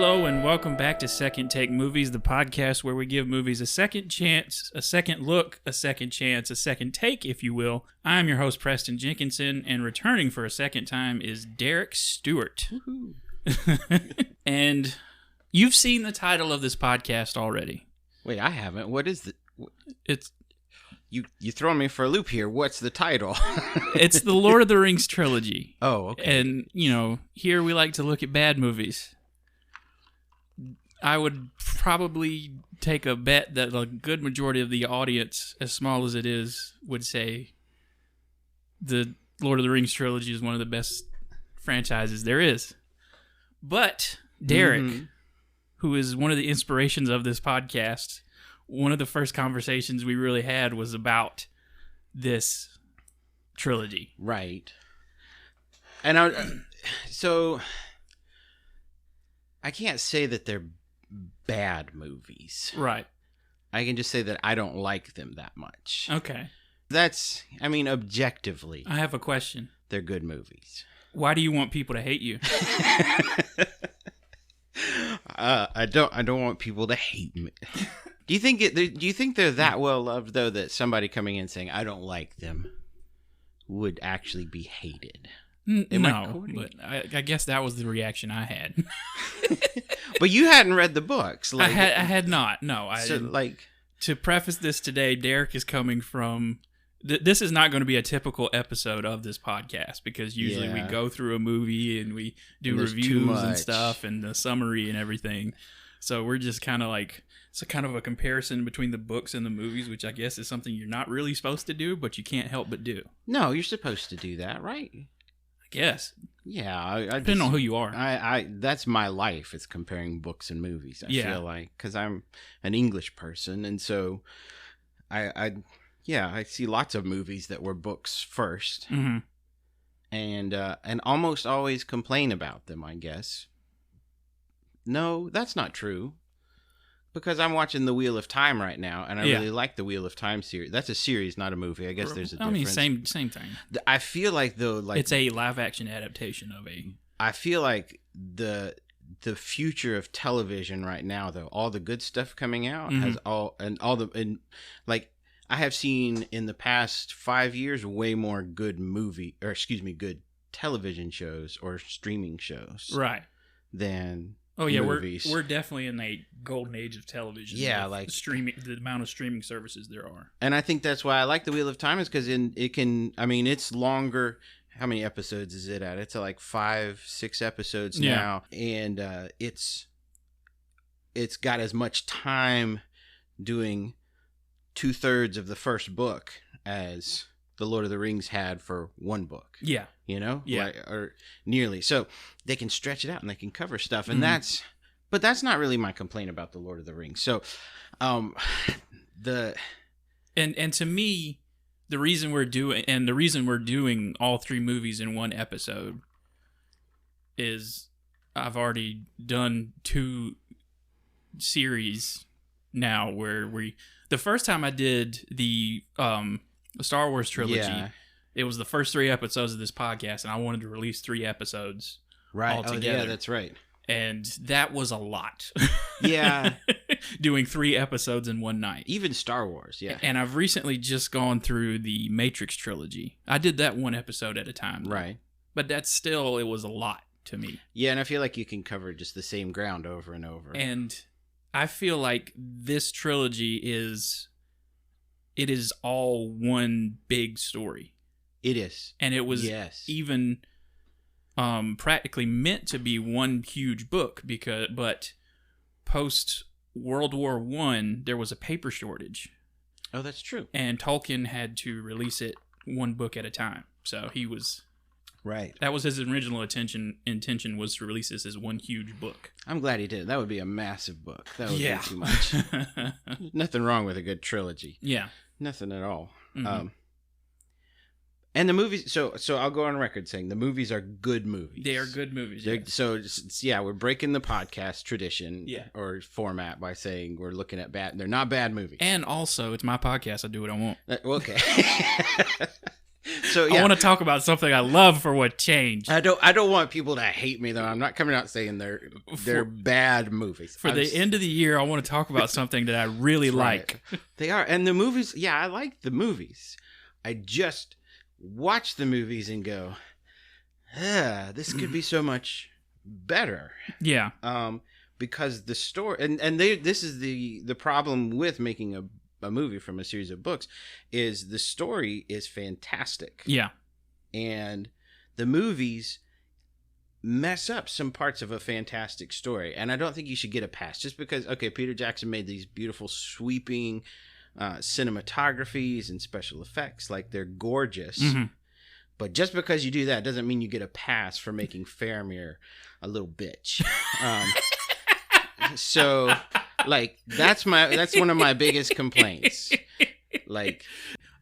Hello and welcome back to Second Take Movies, the podcast where we give movies a second chance, a second look, a second chance, a second take, if you will. I'm your host, Preston Jenkinson, and returning for a second time is Derek Stewart. And you've seen the title of this podcast already. Wait, I haven't. What is the... It's... You throwing me for a loop here. What's the title? It's the Lord of the Rings trilogy. Oh, okay. And, you know, here we like to look at bad movies. I would probably take a bet that a good majority of the audience, as small as it is, would say the Lord of the Rings trilogy is one of the best franchises there is. But Derek, who is one of the inspirations of this podcast, one of the first conversations we really had was about this trilogy. Right. And so I can't say that they're bad movies. Right. I can just say that I don't like them that much. Okay. Objectively, I have a question. they're good movies. Why do you want people to hate you? I don't want people to hate me. Do you think they're that well loved though that somebody coming in saying I don't like them would actually be hated? No, but I guess that was the reaction I had. But you hadn't read the books. I had not. No, I so, didn't. To preface this today, Derek is coming from... This is not going to be a typical episode of this podcast because usually we go through a movie and we do reviews and stuff and the summary and everything. So we're just kind of like... It's kind of a comparison between the books and the movies, which I guess is something you're not really supposed to do, but you can't help but do. No, you're supposed to do that, right? I guess. Yeah. Depending on who you are. That's my life, is comparing books and movies, I feel like. Because I'm an English person, and so I see lots of movies that were books first. Mm-hmm. And almost always complain about them, I guess. No, that's not true. Because I'm watching The Wheel of Time right now, and I really like the Wheel of Time series. That's a series, not a movie. I guess there's a difference. I mean, same thing. I feel like though, it's a live action adaptation of a. I feel like the future of television right now, though, all the good stuff coming out has I have seen in the past 5 years way more good good television shows or streaming shows, right? Than movies. We're definitely in a golden age of television. Yeah, like streaming, the amount of streaming services there are. And I think that's why I like The Wheel of Time, is because it's longer. How many episodes is it at? It's like 5-6 episodes now, and it's got as much time doing 2/3 of the first book as The Lord of the Rings had for one book. Yeah. You know? Yeah. Or nearly. So they can stretch it out and they can cover stuff. And that's not really my complaint about The Lord of the Rings. So, And to me, the reason we're doing all three movies in one episode is I've already done 2 series now where the first time I did the Star Wars trilogy, it was the first 3 episodes of this podcast, and I wanted to release 3 episodes altogether. Oh, yeah, that's right. And that was a lot. Yeah. Doing 3 episodes in one night. Even Star Wars, yeah. And I've recently just gone through the Matrix trilogy. I did that 1 episode at a time. Though. Right. But it was a lot to me. Yeah, and I feel like you can cover just the same ground over and over. And I feel like this trilogy is all one big story. It is. And it was even practically meant to be one huge book but post World War I, there was a paper shortage. Oh, that's true. And Tolkien had to release it 1 book at a time. So he was... Right. That was his original intention was to release this as one huge book. I'm glad he did. That would be a massive book. That would be too much. Nothing wrong with a good trilogy. Yeah. Nothing at all. Mm-hmm. And the movies, so I'll go on record saying the movies are good movies. They are good movies. Yes. So, we're breaking the podcast tradition or format by saying we're looking at bad. They're not bad movies. And also, it's my podcast. I do what I want. Okay. So yeah. I want to talk about something I love for what changed. I don't want people to hate me though. I'm not coming out saying they're bad movies. For the end of the year, I want to talk about something that I really like. Right. They are. And the movies, yeah, I like the movies. I just watch the movies and go, this could be so much better. Yeah. Because the story and this is the problem with making a movie from a series of books is the story is fantastic. Yeah. And the movies mess up some parts of a fantastic story. And I don't think you should get a pass just because, okay, Peter Jackson made these beautiful sweeping cinematographies and special effects. Like, they're gorgeous. Mm-hmm. But just because you do that doesn't mean you get a pass for making Faramir a little bitch. So, like, that's one of my biggest complaints. Like,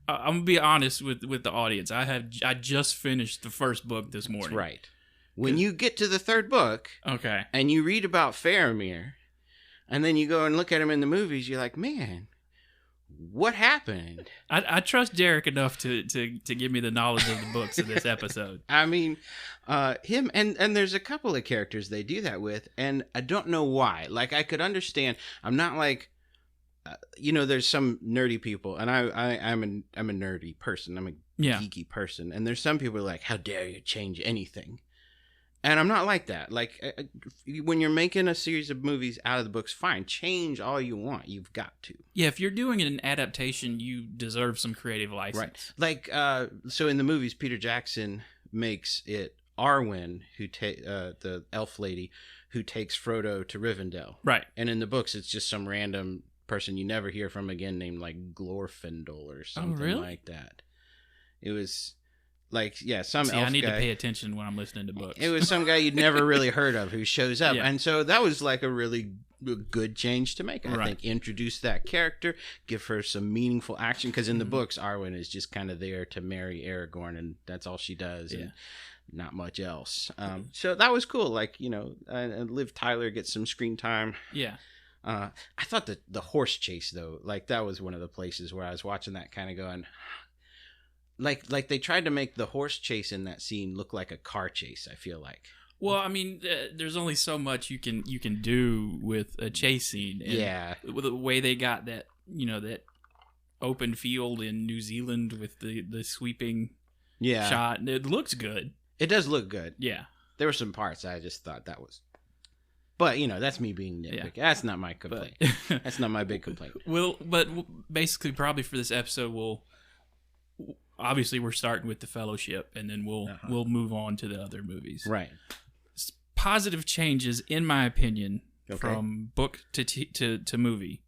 I'm gonna be honest with the audience. I just finished the first book this morning. That's right. When you get to the third book, okay, and you read about Faramir, and then you go and look at him in the movies, you're like, man, what happened? I trust Derek enough to give me the knowledge of the books in this episode. I mean, him and there's a couple of characters they do that with, and I don't know why. Like, I could understand. I'm not like, there's some nerdy people, and I'm a nerdy person. I'm a geeky person, and there's some people who are like, how dare you change anything? And I'm not like that. Like, when you're making a series of movies out of the books, fine, change all you want. You've got to. Yeah, if you're doing an adaptation, you deserve some creative license. Right. Like, so in the movies, Peter Jackson makes it Arwen, the elf lady, who takes Frodo to Rivendell. Right. And in the books, it's just some random person you never hear from again named, like, Glorfindel or something like that. It was... Like, yeah, some elf guy. I need to pay attention when I'm listening to books. It was some guy you'd never really heard of who shows up. Yeah. And so that was like a really good change to make. I right. think introduce that character, give her some meaningful action. Because in the books, Arwen is just kind of there to marry Aragorn, and that's all she does. Yeah. And not much else. So that was cool. Like, and Liv Tyler gets some screen time. Yeah. I thought that the horse chase, though, like that was one of the places where I was watching that kind of going... Like they tried to make the horse chase in that scene look like a car chase, I feel like. Well, I mean, there's only so much you can do with a chase scene. And yeah. With the way they got that, that open field in New Zealand with the sweeping shot, it looks good. It does look good. Yeah. There were some parts I just thought that was... But, that's me being nitpicky. Yeah. That's not my complaint. That's not my big complaint. But basically, probably for this episode, obviously we're starting with the Fellowship, and then we'll move on to the other movies. Right. Positive changes, in my opinion, from book to movie,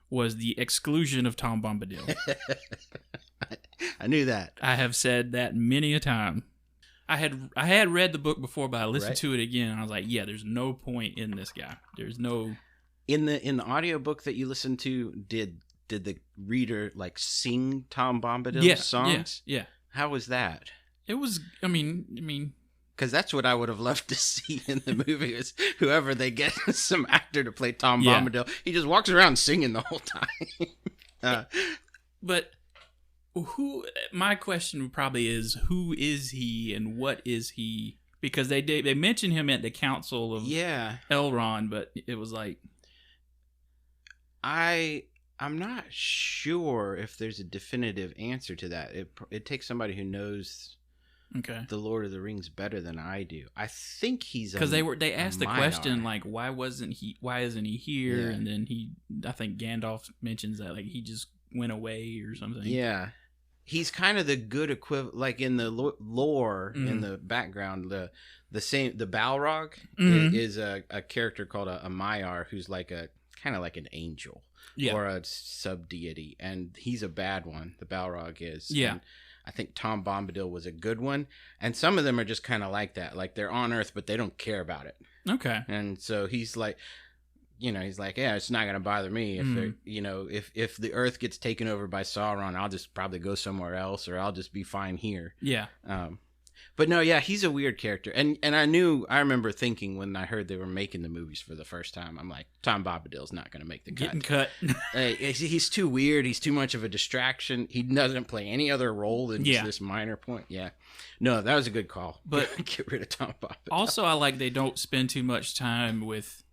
was the exclusion of Tom Bombadil. I knew that. I have said that many a time. I had read the book before, but I listened to it again, and I was like, yeah, there's no point in this guy. There's no... In the audiobook that you listened to, did the reader like sing Tom Bombadil's songs? Yeah. How was that? It was, I mean, because that's what I would have loved to see in the movie is whoever they get some actor to play Tom Bombadil. He just walks around singing the whole time. But my question probably is, who is he and what is he? Because they mentioned him at the Council of Elrond, but it was like, I'm not sure if there's a definitive answer to that. It takes somebody who knows the Lord of the Rings better than I do. I think he's because they asked the question like, why isn't he here? And then I think Gandalf mentions that like he just went away or something. Yeah, he's kind of the good equivalent, like in the lore in the background. The Balrog is a character called a Maiar who's like a kind of like an angel. Or a sub-deity, and he's a bad one, the Balrog is. Yeah. And I think Tom Bombadil was a good one, and some of them are just kind of like that. Like, they're on Earth, but they don't care about it. Okay. And so he's like, he's like, yeah, it's not going to bother me. If if the Earth gets taken over by Sauron, I'll just probably go somewhere else, or I'll just be fine here. Yeah. But no, yeah, he's a weird character, and I remember thinking when I heard they were making the movies for the first time, I'm like, Tom Bombadil's not going to make the cut. Getting cut. He's too weird. He's too much of a distraction. He doesn't play any other role than just this minor point. Yeah, no, that was a good call. But get rid of Tom Bombadil. Also, I like they don't spend too much time with.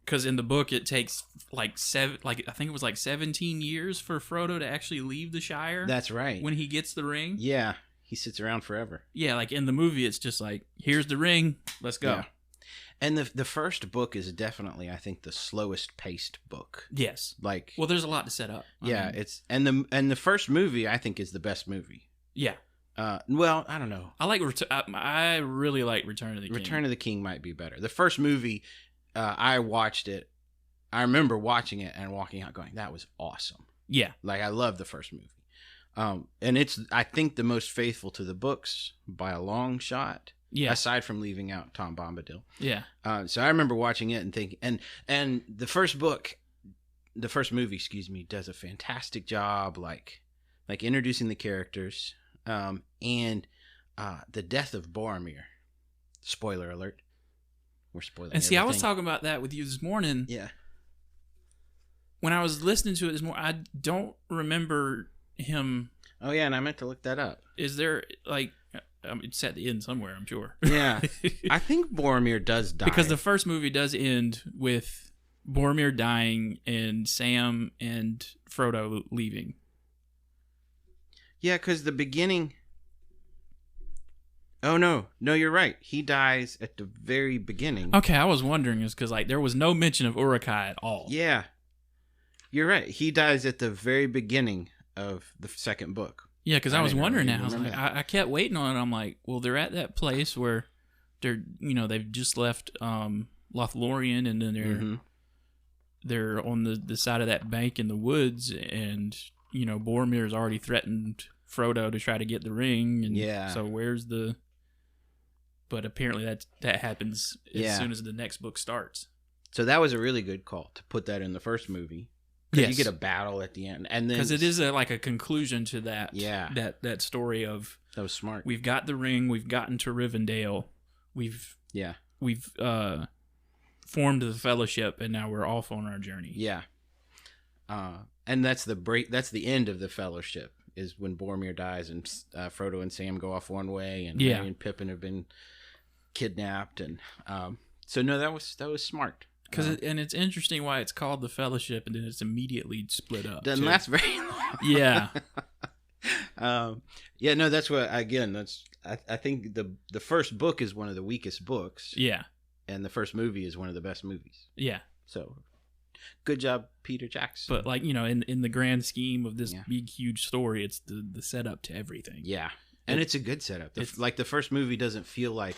Because in the book, it takes I think it was like 17 years for Frodo to actually leave the Shire. That's right. When he gets the ring. Yeah, he sits around forever. Yeah, like in the movie, it's just like, here's the ring, let's go. Yeah. And the first book is definitely, I think, the slowest paced book. Yes. Like, well, there's a lot to set up. I mean, it's and the first movie I think is the best movie. Yeah. Well, I don't know. I really like Return of the King. Return of the King might be better. The first movie. I watched it. I remember watching it and walking out going, that was awesome. Yeah. Like, I love the first movie. And it's, I think, the most faithful to the books by a long shot. Yeah. Aside from leaving out Tom Bombadil. Yeah. So I remember watching it and thinking, and the first movie, excuse me, does a fantastic job, like introducing the characters, and the death of Boromir. Spoiler alert. We're spoiling and see, everything. I was talking about that with you this morning. Yeah. When I was listening to it this morning, I don't remember him. Oh, yeah, and I meant to look that up. Is there, it's at the end somewhere, I'm sure. Yeah. I think Boromir does die. Because the first movie does end with Boromir dying and Sam and Frodo leaving. Yeah, because the beginning... Oh, no, you're right. He dies at the very beginning. Okay, I was wondering, is because there was no mention of Uruk-hai at all. Yeah, you're right. He dies at the very beginning of the second book. Yeah, because I was wondering now. I kept waiting on it. I'm like, well, they're at that place where they've just left Lothlorien, and then they're on the side of that bank in the woods, and Boromir's already threatened Frodo to try to get the ring, and so where's the? But apparently that happens as soon as the next book starts. So that was a really good call to put that in the first movie. Because you get a battle at the end, and then because it is a conclusion to that. Yeah, that story of that was smart. We've got the ring. We've gotten to Rivendell. We've formed the Fellowship, and now we're off on our journey. Yeah, and that's the end of the Fellowship. Is when Boromir dies and Frodo and Sam go off one way, and Merry and Pippin have been kidnapped, and so no, that was smart. Because it's interesting why it's called the Fellowship, and then it's immediately split up. Doesn't last very long. Yeah. No, that's what I think the first book is one of the weakest books. Yeah. And the first movie is one of the best movies. Yeah. So good job, Peter Jackson. But in the grand scheme of this big huge story, it's the setup to everything. Yeah. And it's a good setup. The first movie doesn't feel like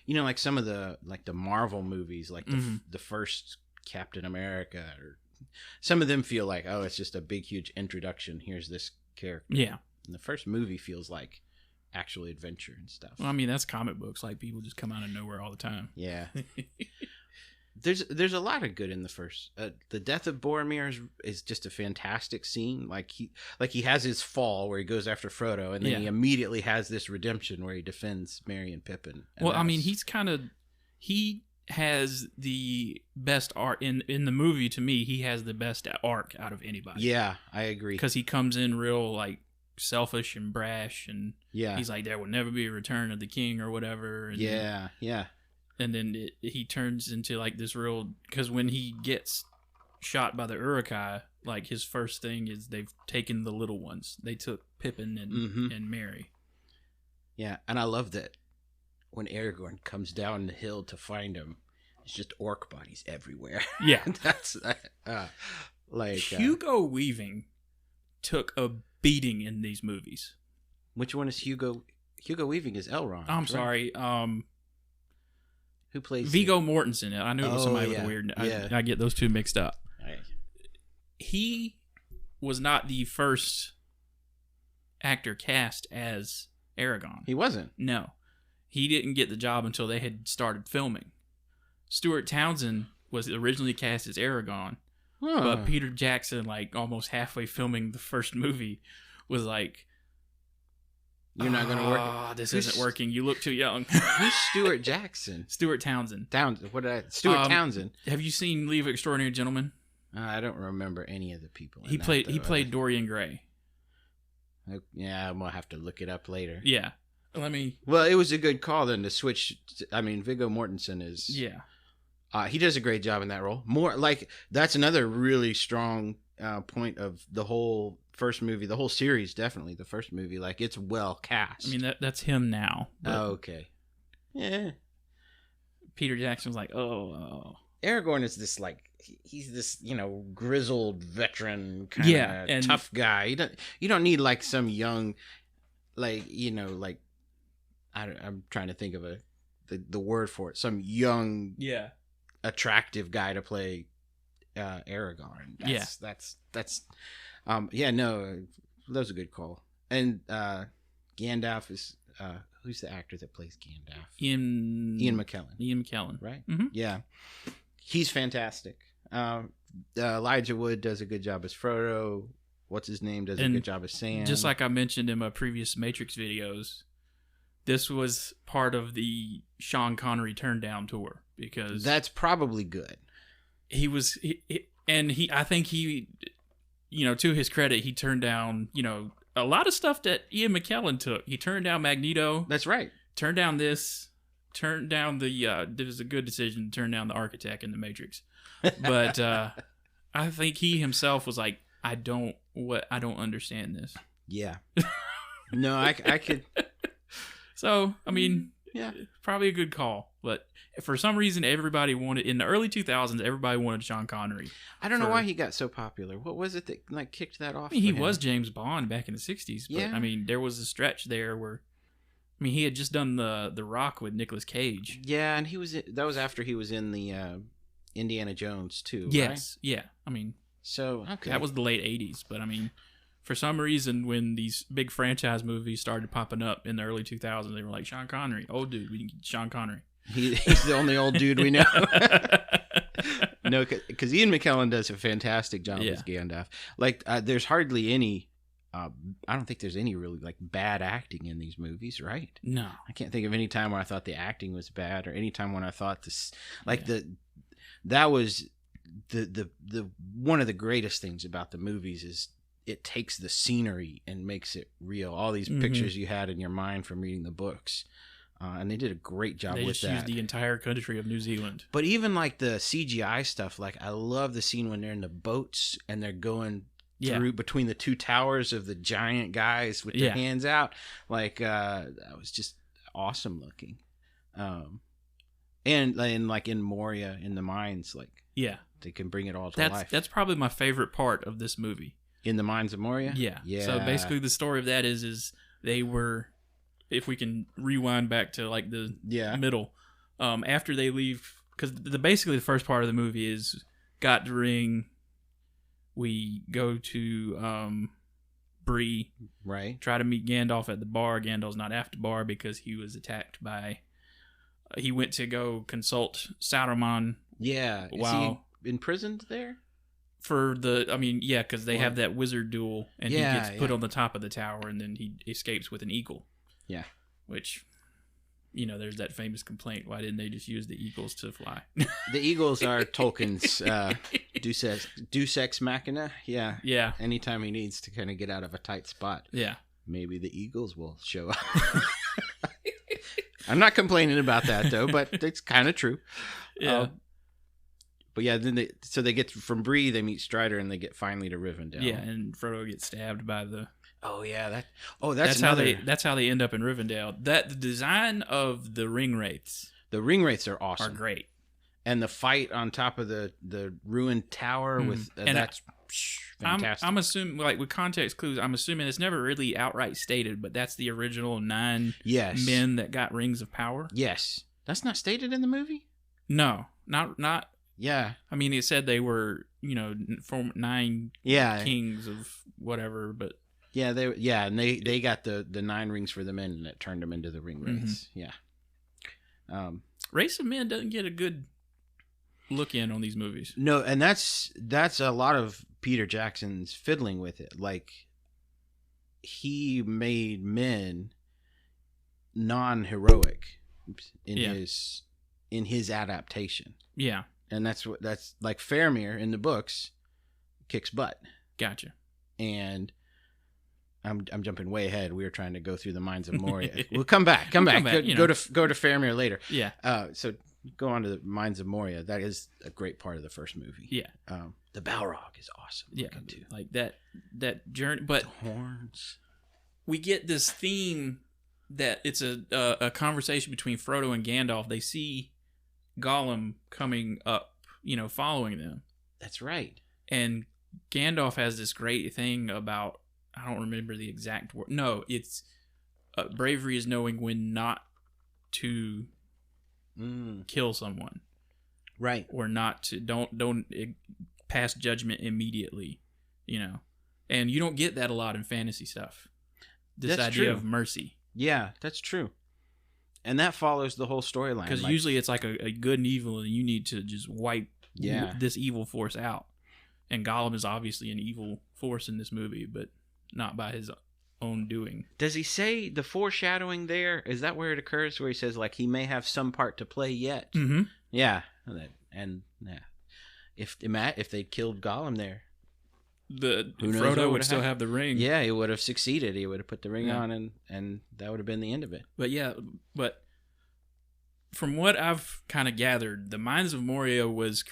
like some of the Marvel movies, like the first Captain America, or some of them feel like, oh, it's just a big huge introduction. Here's this character. Yeah. And the first movie feels like actual adventure and stuff. Well, I mean, that's comic books. Like, people just come out of nowhere all the time. Yeah. There's a lot of good in the first. The death of Boromir is just a fantastic scene. Like he has his fall where he goes after Frodo, and then he immediately has this redemption where he defends Merry and Pippin. Well, I mean, he has the best arc in the movie. To me, he has the best arc out of anybody. Yeah, I agree. Because he comes in real selfish and brash, and he's like, there will never be a return of the king or whatever. And yeah. And then he turns into this real, because when he gets shot by the Uruk-hai, his first thing is they've taken the little ones. They took Pippin and Merry. Yeah, and I love that when Aragorn comes down the hill to find him, it's just orc bodies everywhere. Yeah. That's Hugo Weaving took a beating in these movies. Which one is Hugo? Hugo Weaving is Elrond. I'm sorry. Who plays Viggo Mortensen? I knew it was somebody with a weird. I get those two mixed up. Right. He was not the first actor cast as Aragorn. He wasn't. No, he didn't get the job until they had started filming. Stuart Townsend was originally cast as Aragorn, but Peter Jackson, almost halfway filming the first movie, was like, You're not going to work. Oh, this isn't working. You look too young. Who's Stuart Jackson? Stuart Townsend. Stuart Townsend. Have you seen League of Extraordinary Gentlemen? I don't remember any of the people. He played Dorian Gray. Yeah, I'm gonna have to look it up later. Yeah, Well, it was a good call then to switch. I mean, Viggo Mortensen is. Yeah. He does a great job in that role. More like that's another really strong point of the whole first movie, the whole series. Definitely the first movie. Like it's well cast. I mean that's him now. Oh, okay. Yeah. Peter Jackson was like, oh. Aragorn is this like he's this grizzled veteran kind of tough guy. You don't need like some young I'm trying to think of the word for it, some young attractive guy to play Aragorn. That's that was a good call. And Gandalf is who's the actor that plays Gandalf? Ian McKellen. Ian McKellen, right? Mm-hmm. Yeah. He's fantastic. Elijah Wood does a good job as Frodo. What's his name does a good job as Sam. Just like I mentioned in my previous Matrix videos, this was part of the Sean Connery turn down tour because that's probably good. I think he, to his credit, he turned down, a lot of stuff that Ian McKellen took. He turned down Magneto. That's right. Turned down this. Turned down it was a good decision to turn down the Architect in the Matrix. But I think he himself was like, I don't understand this. Yeah. No, I could. So, I mean, yeah, probably a good call. But for some reason, everybody wanted, in the early 2000s, everybody wanted Sean Connery. I don't know why he got so popular. What was it that kicked that off? I mean, he was James Bond back in the 60s. But, yeah. I mean, there was a stretch there where, he had just done the Rock with Nicolas Cage. Yeah, and that was after he was in the Indiana Jones too. Yes, right? Yeah. I mean, so okay, that was the late 80s. But I mean, for some reason, when these big franchise movies started popping up in the early 2000s, they were like, Sean Connery, old dude, we can get Sean Connery. He's the only old dude we know. No, because Ian McKellen does a fantastic job as Gandalf. Like, there's hardly any. I don't think there's any really like bad acting in these movies, right? No, I can't think of any time where I thought the acting was bad, or any time when I thought this, like that was the one of the greatest things about the movies is it takes the scenery and makes it real. All these pictures you had in your mind from reading the books, and they did a great job with that. They just used the entire country of New Zealand. But even like the CGI stuff, like I love the scene when they're in the boats and they're going through between the two towers of the giant guys with their hands out. Like that was just awesome looking. And like in Moria in the mines, like they can bring it all to life. That's probably my favorite part of this movie. In the Mines of Moria? Yeah. So basically the story of that is they were, if we can rewind back to like the middle, after they leave, because basically the first part of the movie is got the ring. We go to Bree, right? Try to meet Gandalf at the bar. Gandalf's not at the bar because he was attacked by. He went to go consult Saruman. Yeah, is he imprisoned there? Because they have that wizard duel, and he gets put on the top of the tower, and then he escapes with an eagle. Yeah, which. There's that famous complaint. Why didn't they just use the eagles to fly? The eagles are Tolkien's Deus Ex Machina. Yeah. Yeah. Anytime he needs to kind of get out of a tight spot. Yeah. Maybe the eagles will show up. I'm not complaining about that, though, but it's kind of true. Yeah. But yeah, then they get from Bree, they meet Strider, and they get finally to Rivendell. Yeah, and Frodo gets stabbed by the... Oh yeah, that's how they end up in Rivendell. The design of the ring wraiths. The ring wraiths are awesome. Are great. And the fight on top of the ruined tower with that's fantastic. I'm assuming, like with context clues, I'm assuming it's never really outright stated, but that's the original 9 men that got rings of power. Yes, that's not stated in the movie. No, not. Yeah, I mean, it said they were 9 kings of whatever, but. Yeah, they got the 9 rings for the men, and it turned them into the ring wraiths. Yeah. Race of Men doesn't get a good look in on these movies. No, and that's a lot of Peter Jackson's fiddling with it. Like, he made men non-heroic in Yeah. his adaptation. Yeah. And that's like Faramir in the books kicks butt. Gotcha. And I'm jumping way ahead. We were trying to go through the Mines of Moria. We'll come back. Go to Faramir later. Yeah. So go on to the Mines of Moria. That is a great part of the first movie. Yeah. The Balrog is awesome. Yeah. Too. Like that journey, but the horns. We get this theme that it's a conversation between Frodo and Gandalf. They see Gollum coming up, following them. That's right. And Gandalf has this great thing about, I don't remember the exact word. No, it's bravery is knowing when not to kill someone. Right. Or not to, don't pass judgment immediately, And you don't get that a lot in fantasy stuff. This that's idea true. of mercy. Yeah, that's true. And that follows the whole storyline. Because usually it's like a good and evil, and you need to just wipe this evil force out. And Gollum is obviously an evil force in this movie, but not by his own doing. Does he say the foreshadowing there? Is that where it occurs, where he says, like, he may have some part to play yet? Mm-hmm. Yeah. And if they'd killed Gollum there, Frodo would still have the ring. Yeah, he would have succeeded. He would have put the ring on, and that would have been the end of it. But from what I've kind of gathered, the Mines of Moria was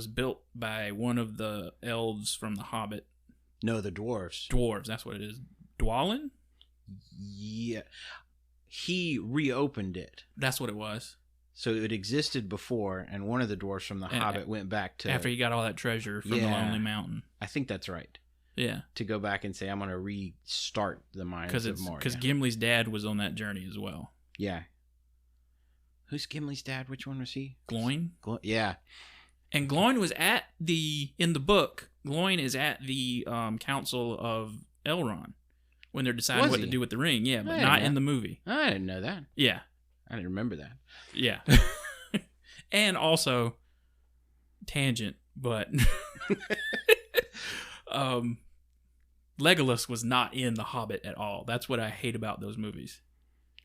built by one of the elves from The Hobbit. No, the dwarves. Dwarves, that's what it is. Dwalin? Yeah. He reopened it. That's what it was. So it existed before, and one of the dwarves from The Hobbit went back to... After he got all that treasure from the Lonely Mountain. I think that's right. Yeah. To go back and say, I'm going to restart the Mines of Moria. Because Gimli's dad was on that journey as well. Yeah. Who's Gimli's dad? Which one was he? Gloin? Yeah. And Gloin was in the book, Gloin is at the Council of Elrond when they're deciding what to do with the ring. Yeah, but not in the movie. I didn't know that. Yeah. I didn't remember that. Yeah. And tangent, but Legolas was not in The Hobbit at all. That's what I hate about those movies.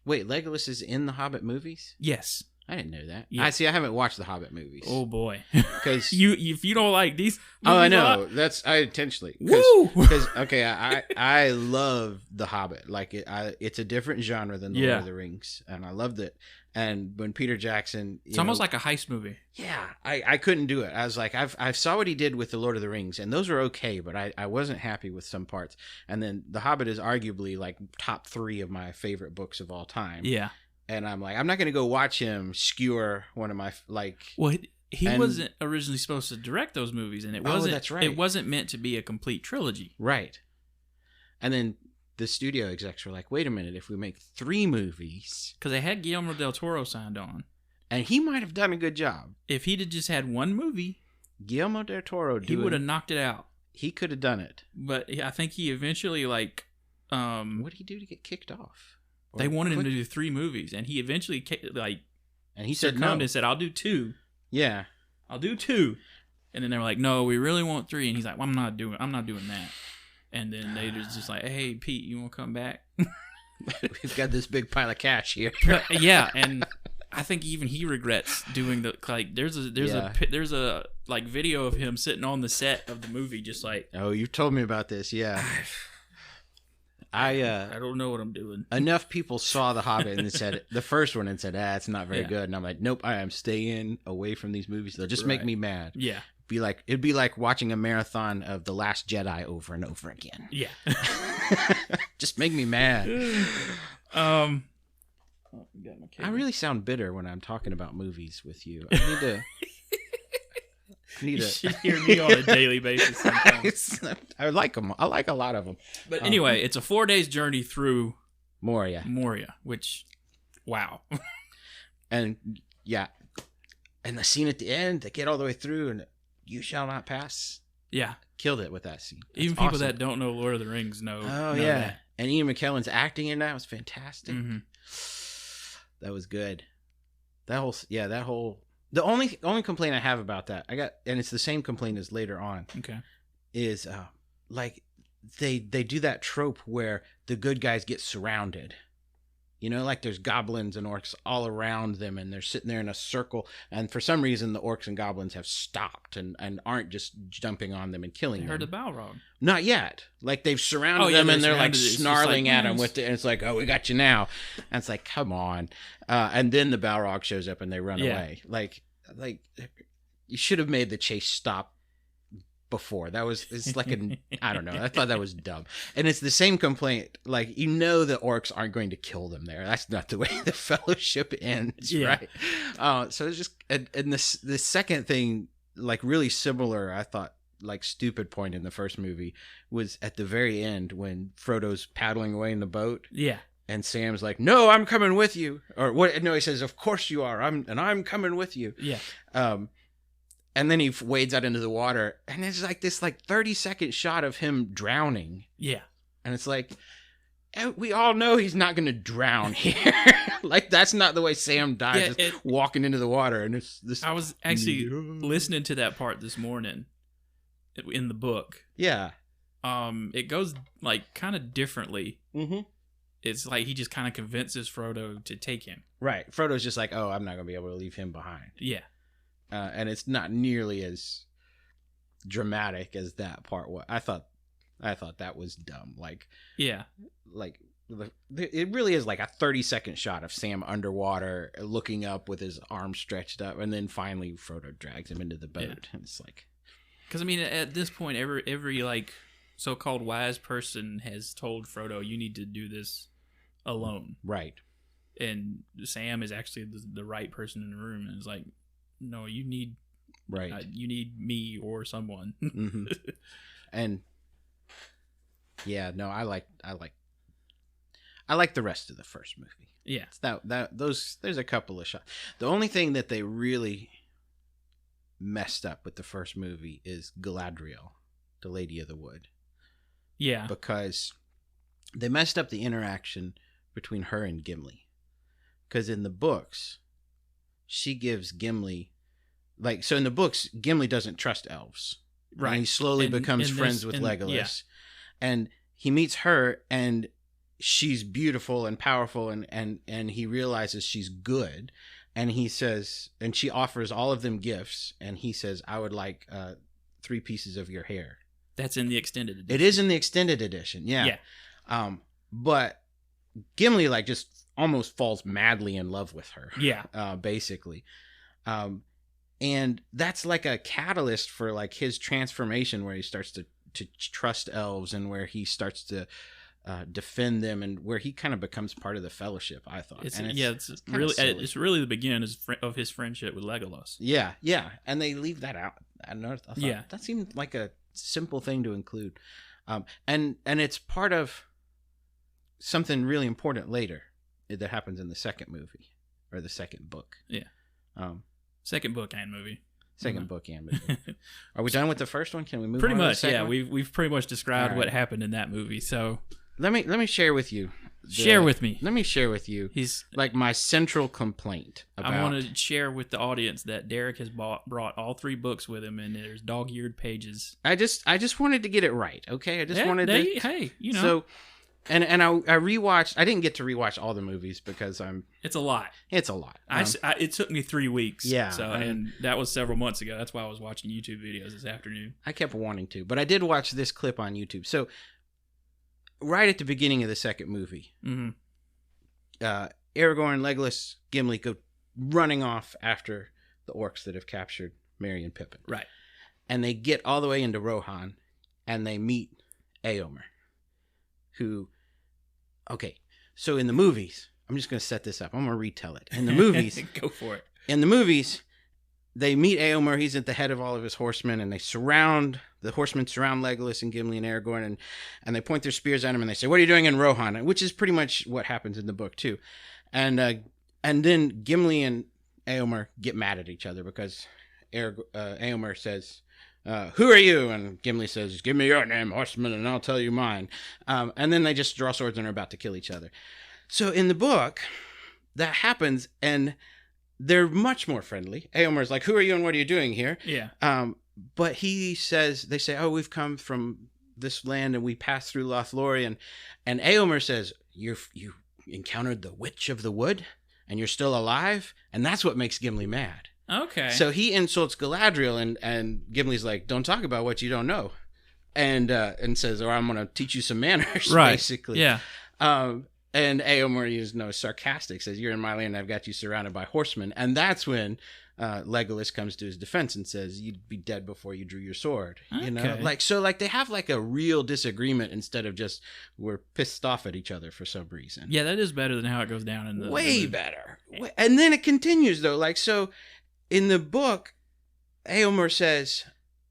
Wait, Legolas is in the Hobbit movies? Yes. I didn't know that. Yeah. I haven't watched the Hobbit movies. Oh boy, because if you don't like these, I know I intentionally. Woo! Because I love the Hobbit. Like it's a different genre than the Lord of the Rings, and I loved it. And when Peter Jackson, it's almost like a heist movie. Yeah, I couldn't do it. I was like, I saw what he did with the Lord of the Rings, and those were okay, but I wasn't happy with some parts. And then the Hobbit is arguably like top 3 of my favorite books of all time. Yeah. And I'm like, I'm not going to go watch him skewer one of my, like... Well, he wasn't originally supposed to direct those movies, and it wasn't... that's right. It wasn't meant to be a complete trilogy. Right. And then the studio execs were like, wait a minute, if we make 3 movies... Because they had Guillermo del Toro signed on. And he might have done a good job. If he'd have just had one movie... Guillermo del Toro... He would have knocked it out. He could have done it. But I think he eventually, what did he do to get kicked off? They wanted him to do 3 movies, and he eventually and he said no. And said, "I'll do 2." Yeah, I'll do 2. And then they were like, "No, we really want 3." And he's like, well, "I'm not doing that." And then they just like, "Hey, Pete, you want to come back?" We've got this big pile of cash here. But, yeah, and I think even he regrets doing there's a video of him sitting on the set of the movie, just like, oh, you told me about this, yeah. I don't know what I'm doing. Enough people saw The Hobbit and said the first one and said, it's not very good. And I'm like, nope, I am staying away from these movies. They'll just make me mad. Yeah. It'd be like watching a marathon of The Last Jedi over and over again. Yeah. Just make me mad. I really sound bitter when I'm talking about movies with you. I need to... You should hear me on a daily basis sometimes. I like them. I like a lot of them. But anyway, it's a 4 days journey through Moria, which, wow. And yeah, and the scene at the end, they get all the way through, and you shall not pass. Yeah, killed it with that scene. That's even people that don't know Lord of the Rings know. Oh yeah, that. And Ian McKellen's acting in that was fantastic. Mm-hmm. That was good. That whole. The only complaint I have about that, and it's the same complaint as later on. Okay. Is like they do that trope where the good guys get surrounded. You know, like there's goblins and orcs all around them, and they're sitting there in a circle. And for some reason, the orcs and goblins have stopped and aren't just jumping on them and killing them. Heard the Balrog. Not yet. Like they've surrounded them and they're like snarling like, at them with it. And it's like, oh, we got you now. And it's like, come on. And then the Balrog shows up and they run away. Like you should have made the chase stop before. It's like I don't know. I thought that was dumb. And it's the same complaint. Like, you know, the orcs aren't going to kill them there. That's not the way the fellowship ends, right? So it's just, and the second thing, like really similar, I thought, like stupid point in the first movie was at the very end when Frodo's paddling away in the boat. Yeah. And Sam's like, no, I'm coming with you. Or what? No, he says, of course you are. I'm coming with you. Yeah. And then he wades out into the water, and it's like this 30-second shot of him drowning. Yeah. And it's like, we all know he's not going to drown here. Like, that's not the way Sam dies, just walking into the water. And it's this. I was actually listening to that part this morning in the book. Yeah. It goes, like, kind of differently. Mm-hmm. It's like he just kind of convinces Frodo to take him. Right. Frodo's just like, oh, I'm not going to be able to leave him behind. Yeah. And it's not nearly as dramatic as that part was. I thought that was dumb. Like, yeah, like it really is like a 30-second shot of Sam underwater looking up with his arms stretched up, and then finally Frodo drags him into the boat, and it's like, because I mean, at this point, every like so-called wise person has told Frodo, you need to do this alone, right? And Sam is actually the right person in the room, and it's like, no, you need you need me or someone. Mm-hmm. And yeah, no, I like the rest of the first movie. Yeah, there's a couple of shots. The only thing that they really messed up with the first movie is Galadriel, the Lady of the Wood. Yeah, because they messed up the interaction between her and Gimli. Because in the books, she gives Gimli, like, so in the books, Gimli doesn't trust elves. Right. And he slowly becomes friends with Legolas. Yeah. And he meets her, and she's beautiful and powerful, and he realizes she's good. And he says, and she offers all of them gifts, and he says, I would like 3 pieces of your hair. That's in the extended edition. It is in the extended edition, yeah. But Gimli, like, just almost falls madly in love with her. Yeah. Basically. And that's like a catalyst for like his transformation, where he starts to trust elves, and where he starts to defend them, and where he kind of becomes part of the fellowship, I thought. It's really the beginning of his friendship with Legolas. Yeah. Yeah. And they leave that out. I thought that seemed like a simple thing to include. And it's part of something really important later that happens in the second movie, or the second book. Yeah. Second book and movie. Second book and movie. Are we done with the first one? Can we move pretty on much, to the second one? We've pretty much described what happened in that movie. So let me share with you. Let me share with you. Like my central complaint about. I want to share with the audience that Derek has brought all 3 books with him, and there's dog-eared pages. I just wanted to get it right. Okay, I just wanted to. Hey, you know. So. And I rewatched. I didn't get to rewatch all the movies because It's a lot. It's a lot. It took me 3 weeks. Yeah. So and that was several months ago. That's why I was watching YouTube videos this afternoon. I kept wanting to, but I did watch this clip on YouTube. So right at the beginning of the second movie, Aragorn, Legolas, Gimli go running off after the orcs that have captured Merry and Pippin. Right. And they get all the way into Rohan, and they meet Éomer, who. Okay, so in the movies, I'm just going to set this up. I'm going to retell it. In the movies... Go for it. In the movies, they meet Éomer. He's at the head of all of his horsemen, and the horsemen surround Legolas and Gimli and Aragorn, and they point their spears at him, and they say, what are you doing in Rohan? Which is pretty much what happens in the book, too. And then Gimli and Éomer get mad at each other because Éomer says... who are you? And Gimli says, give me your name, horseman, and I'll tell you mine. And then they just draw swords and are about to kill each other. So in the book, that happens, and they're much more friendly. Éomer's like, who are you and what are you doing here? Yeah. But they say, oh, we've come from this land and we passed through Lothlorien. And Éomer says, you encountered the Witch of the Wood, and you're still alive, and that's what makes Gimli mad. Okay. So he insults Galadriel, and Gimli's like, don't talk about what you don't know. And says, or I'm going to teach you some manners, basically. Yeah. And Éomer is sarcastic, says, you're in my land, I've got you surrounded by horsemen. And that's when Legolas comes to his defense and says, you'd be dead before you drew your sword. Okay. You know, they have like a real disagreement instead of just we're pissed off at each other for some reason. Yeah, that is better than how it goes down in the way better. And then it continues though, like, so in the book, Éomer says,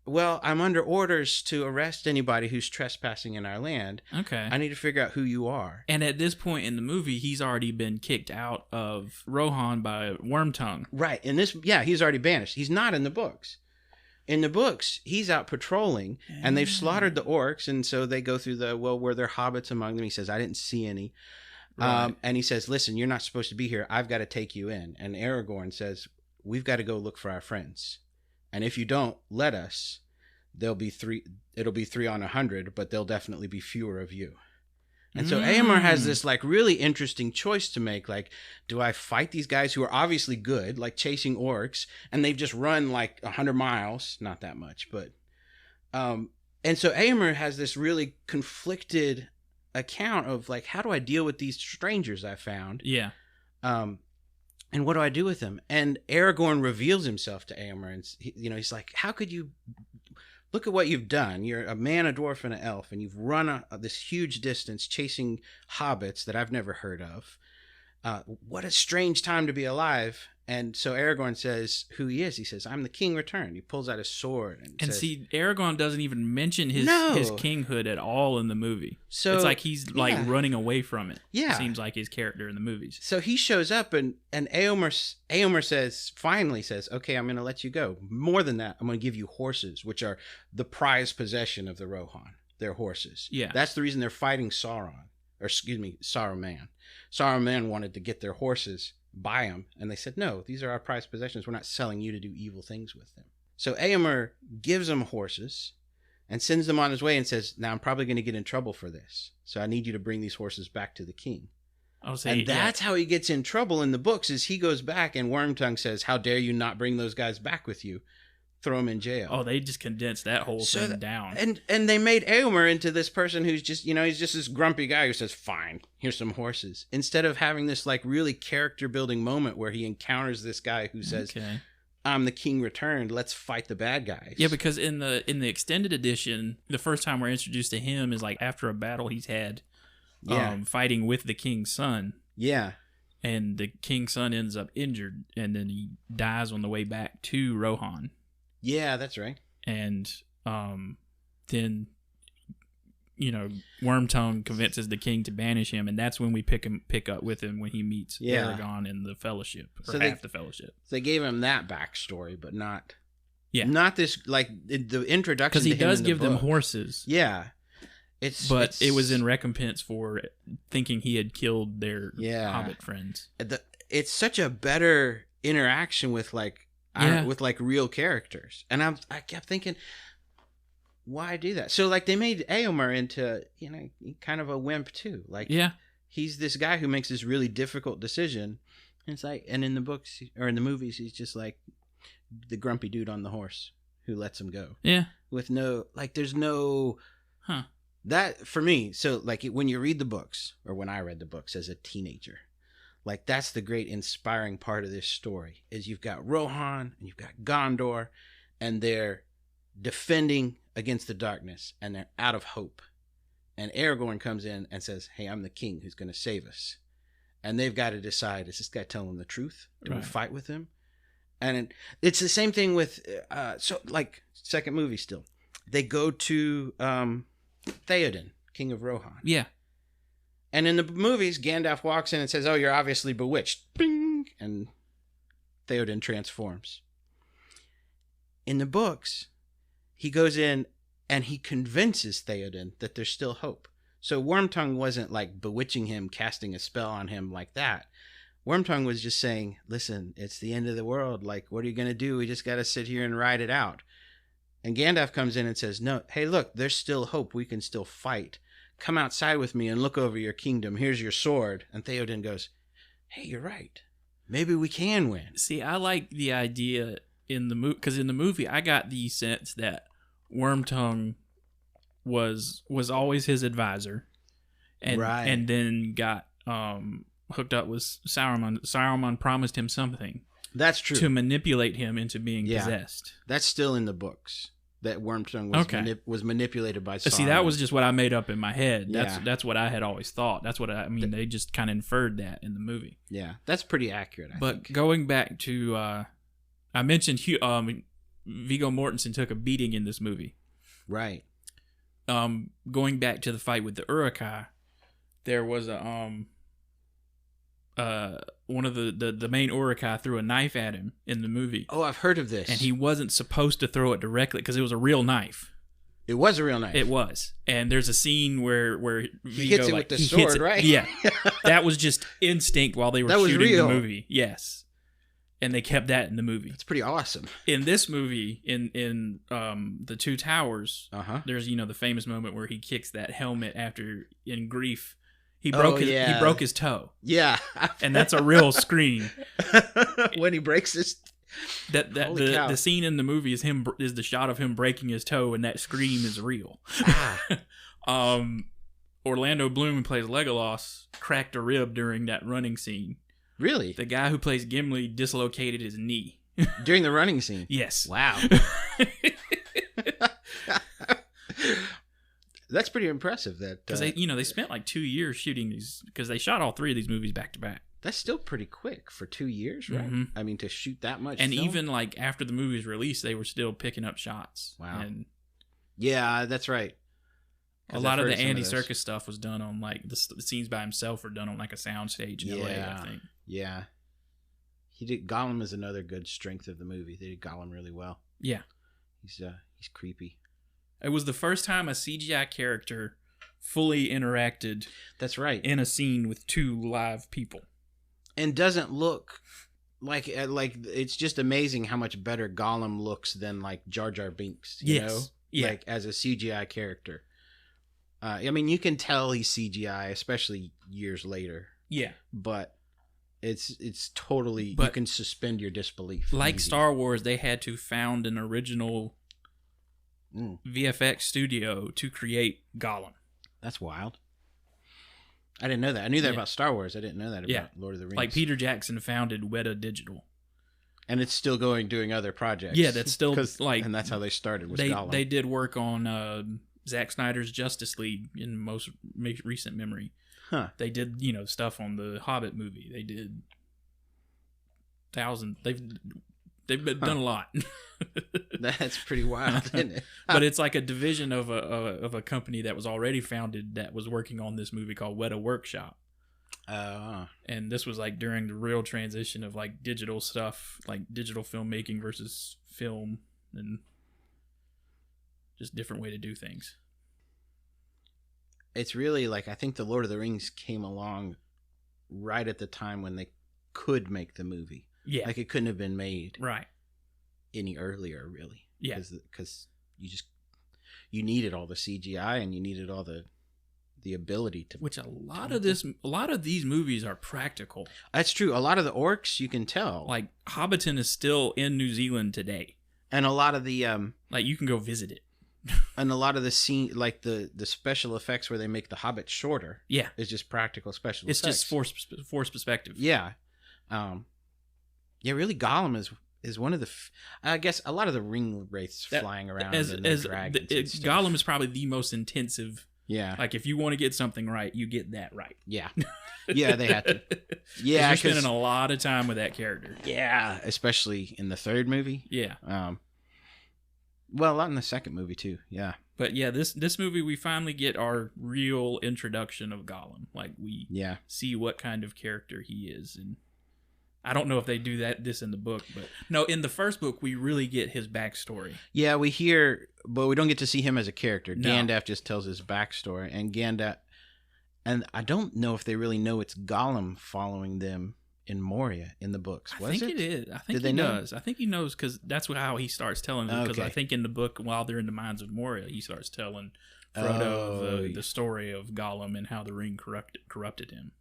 well, I'm under orders to arrest anybody who's trespassing in our land. Okay. I need to figure out who you are. And at this point in the movie, he's already been kicked out of Rohan by Wormtongue. Right. In this, he's already banished. He's not in the books. In the books, he's out patrolling, and they've slaughtered the orcs, and so they go through were there hobbits among them? He says, I didn't see any. Right. And he says, listen, you're not supposed to be here. I've got to take you in. And Aragorn says, we've got to go look for our friends. And if you don't let us, it'll be 3 on 100, but there'll definitely be fewer of you. And so Éomer has this like really interesting choice to make. Like, do I fight these guys who are obviously good, like chasing orcs, and they've just run like 100 miles, not that much, but, and so Éomer has this really conflicted account of like, how do I deal with these strangers I found? Yeah. And what do I do with them? And Aragorn reveals himself to Éomer, and he's like, how could you look at what you've done? You're a man, a dwarf, and an elf, and you've run this huge distance chasing hobbits that I've never heard of. What a strange time to be alive. And so Aragorn says who he is. He says, I'm the king returned. He pulls out his sword. And says, see, Aragorn doesn't even mention his kinghood at all in the movie. So it's like he's like running away from it. Yeah. It seems like his character in the movies. So he shows up, and Éomer finally says, okay, I'm going to let you go. More than that, I'm going to give you horses, which are the prized possession of the Rohan. They're horses. Yeah. That's the reason they're fighting Saruman. Saruman wanted to get their horses, buy them, and they said, no, these are our prized possessions. We're not selling you to do evil things with them. So Éomer gives them horses and sends them on his way and says, now I'm probably going to get in trouble for this, so I need you to bring these horses back to the king. And that's how he gets in trouble in the books, is he goes back and Wormtongue says, how dare you not bring those guys back with you? Throw him in jail. Oh, they just condensed that whole thing down. And they made Éomer into this person who's just, he's just this grumpy guy who says, fine, here's some horses. Instead of having this like really character building moment where he encounters this guy who says, I'm the king returned, let's fight the bad guys. Yeah, because in the extended edition, the first time we're introduced to him is like after a battle he's had fighting with the king's son. Yeah. And the king's son ends up injured, and then he dies on the way back to Rohan. Yeah, that's right. And then, Wormtongue convinces the king to banish him, and that's when we pick up with him when he meets Aragorn in the Fellowship, or half the Fellowship. They gave him that backstory, but not this, like, the introduction. Because he does give them horses. Yeah. But it was in recompense for thinking he had killed their Hobbit friends. It's such a better interaction with, like, with like real characters, and I kept thinking, why do that? So like they made Éomer into kind of a wimp too. Like he's this guy who makes this really difficult decision, and it's like, and in the books or in the movies, he's just like the grumpy dude on the horse who lets him go. Yeah, with no like, there's no that for me. So like when you read the books, or when I read the books as a teenager. Like, that's the great inspiring part of this story, is you've got Rohan and you've got Gondor, and they're defending against the darkness, and they're out of hope. And Aragorn comes in and says, hey, I'm the king who's going to save us. And they've got to decide, is this guy telling the truth? Do we fight with him? And it's the same thing with, second movie still. They go to Theoden, king of Rohan. Yeah. And in the movies, Gandalf walks in and says, oh, you're obviously bewitched. Bing! And Theoden transforms. In the books, he goes in and he convinces Theoden that there's still hope. So Wormtongue wasn't like bewitching him, casting a spell on him like that. Wormtongue was just saying, listen, it's the end of the world. Like, what are you going to do? We just got to sit here and ride it out. And Gandalf comes in and says, no, hey, look, there's still hope. We can still fight. come outside with me and look over your kingdom. Here's your sword. And Theoden goes, hey, you're right. Maybe we can win. See, I like the idea in the movie, because in the movie, I got the sense that Wormtongue was always his advisor, and then got hooked up with Sauron. Sauron promised him something. That's true. To manipulate him into being possessed. That's still in the books. That Wormtongue was manipulated by Sauron. See, that was just what I made up in my head. That's what I had always thought. That's what they just kind of inferred that in the movie. Yeah, that's pretty accurate, I think. Going back to, I mentioned Viggo Mortensen took a beating in this movie. Right. Going back to the fight with the Uruk-hai, there was one of the main Uruk-hai threw a knife at him in the movie. Oh, I've heard of this. And he wasn't supposed to throw it directly because it was a real knife. It was a real knife. It was. And there's a scene where he hits it with the sword, right? Yeah. That was just instinct while they were shooting the movie. Yes. And they kept that in the movie. It's pretty awesome. In this movie, in The Two Towers, there's the famous moment where he kicks that helmet after, in grief, he broke his toe. Yeah. And that's a real scream. When he breaks his the scene in the movie is the shot of him breaking his toe, and that scream is real. Orlando Bloom, who plays Legolas, cracked a rib during that running scene. Really? The guy who plays Gimli dislocated his knee. During the running scene? Yes. Wow. That's pretty impressive. Because they spent like 2 years shooting these, because they shot all 3 of these movies back to back. That's still pretty quick for 2 years, right? Mm-hmm. I mean, to shoot that much and film? Even like after the movie's release, they were still picking up shots. Wow. And yeah, that's right. A lot of the Andy Serkis stuff was done on like the scenes by himself were done on like a soundstage in LA, I think. Yeah. Gollum is another good strength of the movie. They did Gollum really well. Yeah. He's creepy. It was the first time a CGI character fully interacted. That's right. In a scene with 2 live people. And doesn't look like it's just amazing how much better Gollum looks than like Jar Jar Binks, you know? Yeah. Like as a CGI character. I mean, you can tell he's CGI, especially years later. Yeah. But it's totally, you can suspend your disbelief. Like easy. Star Wars, they had to found an original VFX studio to create Gollum. That's wild. I didn't know that. I knew that about Star Wars. I didn't know that about Lord of the Rings. Like Peter Jackson founded Weta Digital. And it's still doing other projects. Yeah, that's still like... And that's how they started with Gollum. They did work on Zack Snyder's Justice League in most recent memory. Huh. They did, stuff on the Hobbit movie. They did They've done a lot. That's pretty wild, isn't it? But it's like a division of a company that was already founded that was working on this movie called Weta Workshop. And this was like during the real transition of like digital stuff, like digital filmmaking versus film, and just different way to do things. It's really like, I think the Lord of the Rings came along right at the time when they could make the movie. Yeah. Like it couldn't have been made any earlier, really. Yeah. Because you needed all the CGI and you needed all the ability to... Which a lot of these movies are practical. That's true. A lot of the orcs, you can tell. Like Hobbiton is still in New Zealand today. And a lot of the... like you can go visit it. And a lot of the scene, like the special effects where they make the Hobbit shorter. Yeah. It's just practical special effects. It's just force perspective. Yeah. Yeah, really, Gollum is one of the... I guess a lot of the ring wraiths flying around and the dragons. Gollum is probably the most intensive. Yeah. Like, if you want to get something right, you get that right. Yeah. Yeah, they have to. Yeah, you're spending a lot of time with that character. Yeah, especially in the third movie. Yeah. Well, a lot in the second movie, too. Yeah. But yeah, this movie, we finally get our real introduction of Gollum. Like, we see what kind of character he is. And I don't know if they do this in the book, but no, in the first book, we really get his backstory. Yeah, we hear, but we don't get to see him as a character. No. Gandalf just tells his backstory, and I don't know if they really know it's Gollum following them in Moria in the books. I think it is. I think he does. I think he knows because that's how he starts telling them. Because I think in the book, while they're in the mines of Moria, he starts telling Frodo of the story of Gollum and how the ring corrupted him.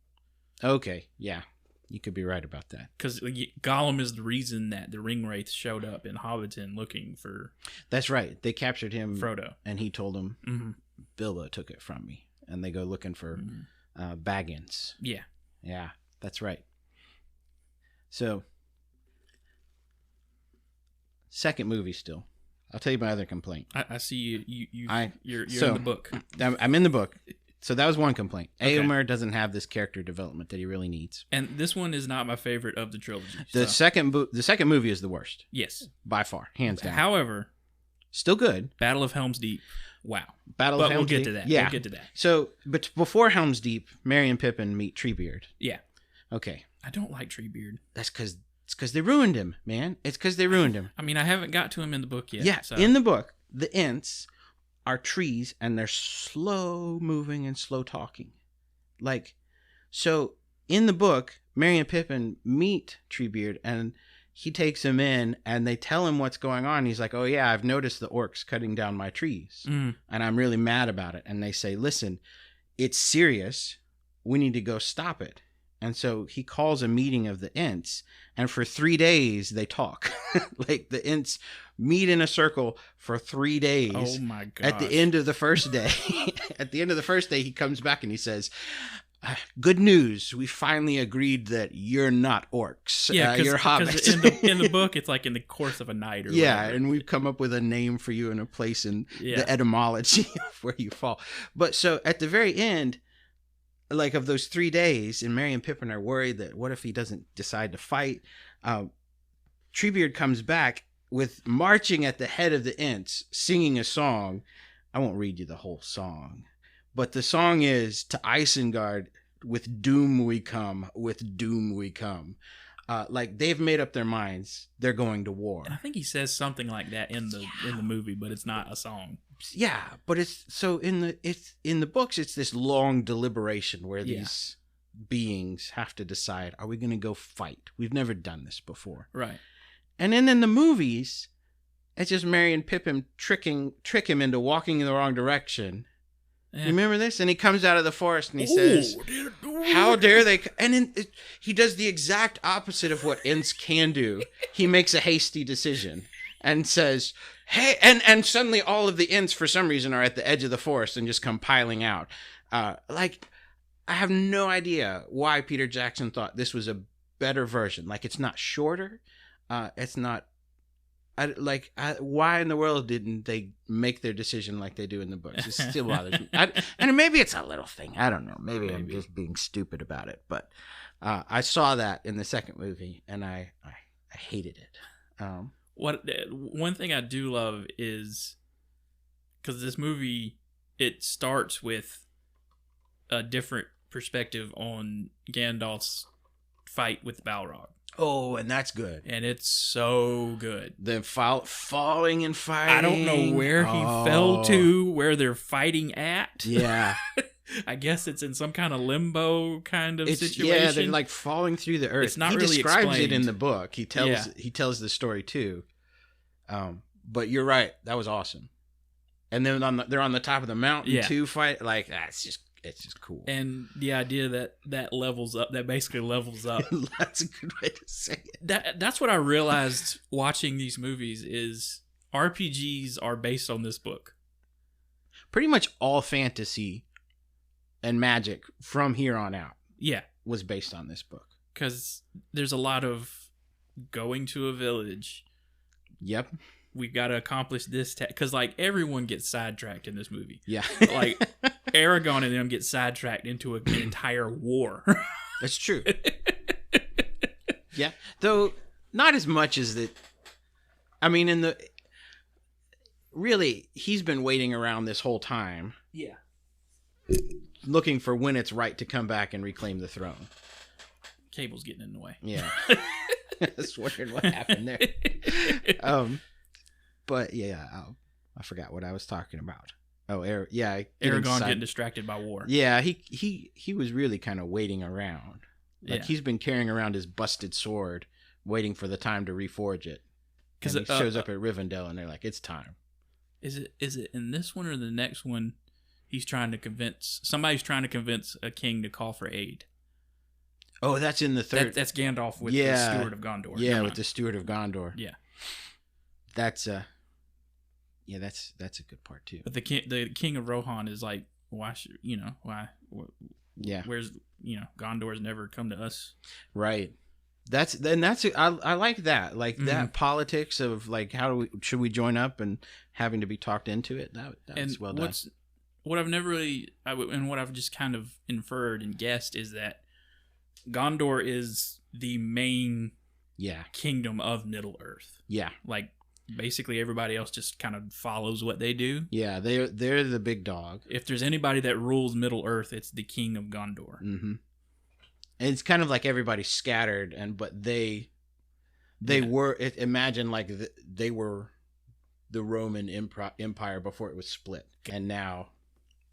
Okay, yeah. You could be right about that. Because Gollum is the reason that the ring wraiths showed up in Hobbiton looking for... That's right. They captured him. Frodo. And he told them, Bilbo took it from me. And they go looking for Baggins. Yeah. Yeah, that's right. So, second movie still. I'll tell you my other complaint. I see you're in the book. I'm in the book. So that was one complaint. Okay. Éomer doesn't have this character development that he really needs. And this one is not my favorite of the trilogy. The second movie is the worst. Yes. By far. Hands down. However. Still good. Battle of Helm's Deep. Wow. But we'll get to that. Yeah. We'll get to that. So, but before Helm's Deep, Merry and Pippin meet Treebeard. Yeah. Okay. I don't like Treebeard. That's because they ruined him, man. It's because they ruined him. I mean, I haven't got to him in the book yet. Yeah. So. In the book, the Ents are trees and they're slow moving and slow talking. So in the book, Merry and Pippin meet Treebeard and he takes him in and they tell him what's going on. He's like, oh yeah, I've noticed the orcs cutting down my trees and I'm really mad about it. And they say, listen, it's serious. We need to go stop it. And so he calls a meeting of the Ents, and for 3 days they talk. The Ents meet in a circle for 3 days. Oh my god! At the end of the first day, he comes back and he says, "Good news! We finally agreed that you're not orcs. Yeah, you're hobbits." in the book, it's like in the course of a night or whatever. And we've come up with a name for you and a place in the etymology of where you fall. But so at the very end, of those 3 days, and Merry and Pippin are worried that what if he doesn't decide to fight? Treebeard comes back with marching at the head of the Ents, singing a song. I won't read you the whole song, but the song is to Isengard, with doom we come, with doom we come. They've made up their minds. They're going to war. And I think he says something like that in the movie, but it's not a song. Yeah, but it's in the books. It's this long deliberation where these beings have to decide: are we going to go fight? We've never done this before, right? And then in the movies, it's just Merry and Pippin trick him into walking in the wrong direction. Yeah. You remember this? And he comes out of the forest and he says, "How dare they?" And he does the exact opposite of what Ents can do. He makes a hasty decision and says, "Hey!" And suddenly all of the Ents, for some reason, are at the edge of the forest and just come piling out. I have no idea why Peter Jackson thought this was a better version. It's not shorter. It's not. Why in the world didn't they make their decision like they do in the books? It still bothers me. And maybe it's a little thing. I don't know. Maybe I'm just being stupid about it. But I saw that in the second movie, and I hated it. One thing I do love is, because this movie, it starts with a different perspective on Gandalf's fight with Balrog. Oh, and that's good. And it's so good. The falling and fighting. I don't know where he fell to, where they're fighting at. Yeah. I guess it's in some kind of limbo kind of situation. Yeah, they're falling through the earth. It's not really describes explained. It in the book. He tells the story too. But you're right. That was awesome. And then they're on the top of the mountain too, fight. It's just cool. And the idea that levels up, that basically levels up. That's a good way to say it. That's what I realized watching these movies is RPGs are based on this book. Pretty much all fantasy and magic from here on out was based on this book. Because there's a lot of going to a village. Yep. We've got to accomplish this. Because everyone gets sidetracked in this movie. Yeah. Aragorn and them get sidetracked into an entire war. That's true. Yeah. Though not as much as that. I mean, really, he's been waiting around this whole time. Yeah. Looking for when it's right to come back and reclaim the throne. Cable's getting in the way. Yeah. I was wondering what happened there. But yeah, I forgot what I was talking about. Oh, Aragorn getting distracted by war. Yeah, he was really kind of waiting around. He's been carrying around his busted sword, waiting for the time to reforge it. Because he shows up at Rivendell, and they're like, "It's time." Is it in this one or the next one somebody's trying to convince a king to call for aid. Oh, that's in the third. That's Gandalf with the Steward of Gondor. Yeah, with the Steward of Gondor. Yeah, that's that's a good part too. But the king of Rohan is like, why? Yeah, where's Gondor's never come to us, right? I like that, like that politics of like should we join up and having to be talked into it. That's well done. What I've never really and what I've just kind of inferred and guessed is that Gondor is the main kingdom of Middle Earth. Yeah, like basically everybody else just kind of follows what they do. Yeah, they're the big dog. If there's anybody that rules Middle Earth, it's the king of Gondor. Mm-hmm. And it's kind of like everybody's scattered, but they were. Imagine like they were the Roman Empire before it was split, and now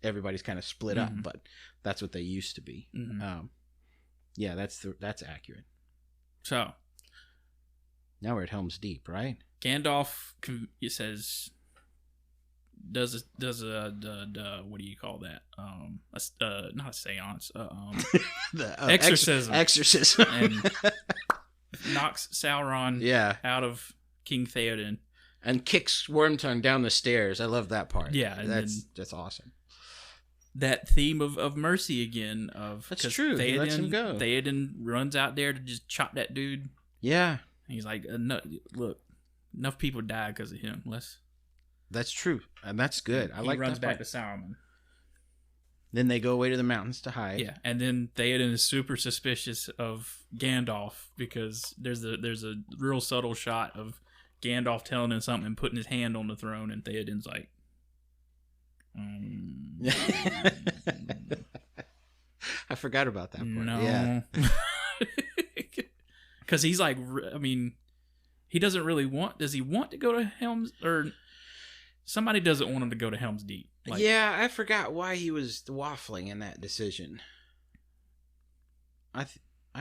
everybody's kind of split up. But that's what they used to be. Mm-hmm. Yeah, that's accurate. So now we're at Helm's Deep, right? Gandalf, it says, does what do you call that? Not a seance. Exorcism. Exorcism. And knocks Sauron out of King Theoden. And kicks Wormtongue down the stairs. I love that part. Yeah. That's awesome. That theme of mercy again. That's true. He lets him go. Theoden runs out there to just chop that dude. Yeah. And he's like, no, look, enough people died because of him. That's true. And that's good. I like that. He runs back to Saruman. Then they go away to the mountains to hide. Yeah, and then Theoden is super suspicious of Gandalf because there's a real subtle shot of Gandalf telling him something and putting his hand on the throne, and Theoden's like, I forgot about that part. No. Yeah. Because he's like, I mean, he doesn't really does he want to go to Helm's, or somebody doesn't want him to go to Helm's Deep? Like, yeah, I forgot why he was waffling in that decision. I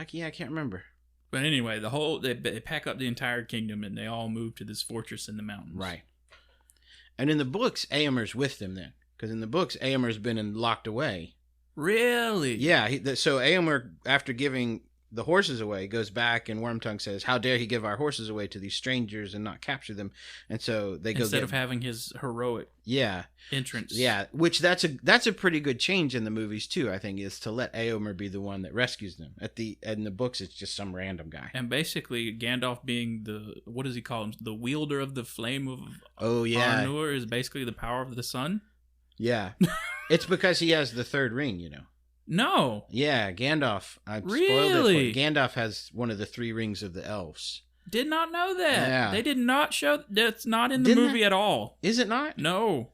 can't remember. But anyway, they pack up the entire kingdom and they all move to this fortress in the mountains. Right. And in the books, Éomer's with them then. Because in the books, Éomer's been locked away. Really? Yeah. So Éomer, after giving the horses away, goes back, and Wormtongue says, how dare he give our horses away to these strangers and not capture them? And so they go instead of having his heroic entrance. Yeah, which that's a pretty good change in the movies too, I think, is to let Éomer be the one that rescues them. In the books, it's just some random guy. And basically, Gandalf being what does he call him? The wielder of the flame of Arnor is basically the power of the sun. Yeah. It's because he has the third ring, No. Yeah, Gandalf. I spoiled it for you. Gandalf has one of the 3 rings of the elves. Did not know that. Yeah. They did not show. That's not in the movie at all. Is it not? No.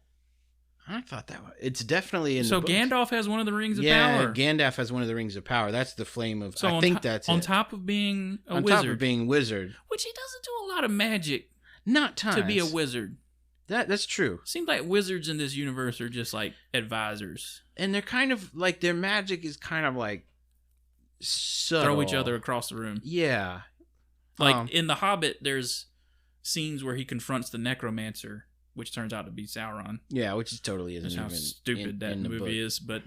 I thought that was. It's definitely in the books. So Gandalf has one of the rings of power. Yeah, Gandalf has one of the rings of power. That's the flame of. So I think that's on top of being a wizard. On top of being wizard. Which he doesn't do a lot of magic. Not tons. To be a wizard. That's true. Seems like wizards in this universe are just like advisors. And they're kind of like, their magic is kind of like subtle. Throw each other across the room. Yeah. Like in The Hobbit, there's scenes where he confronts the necromancer, which turns out to be Sauron. Yeah, which totally isn't even. That's how stupid that movie is, but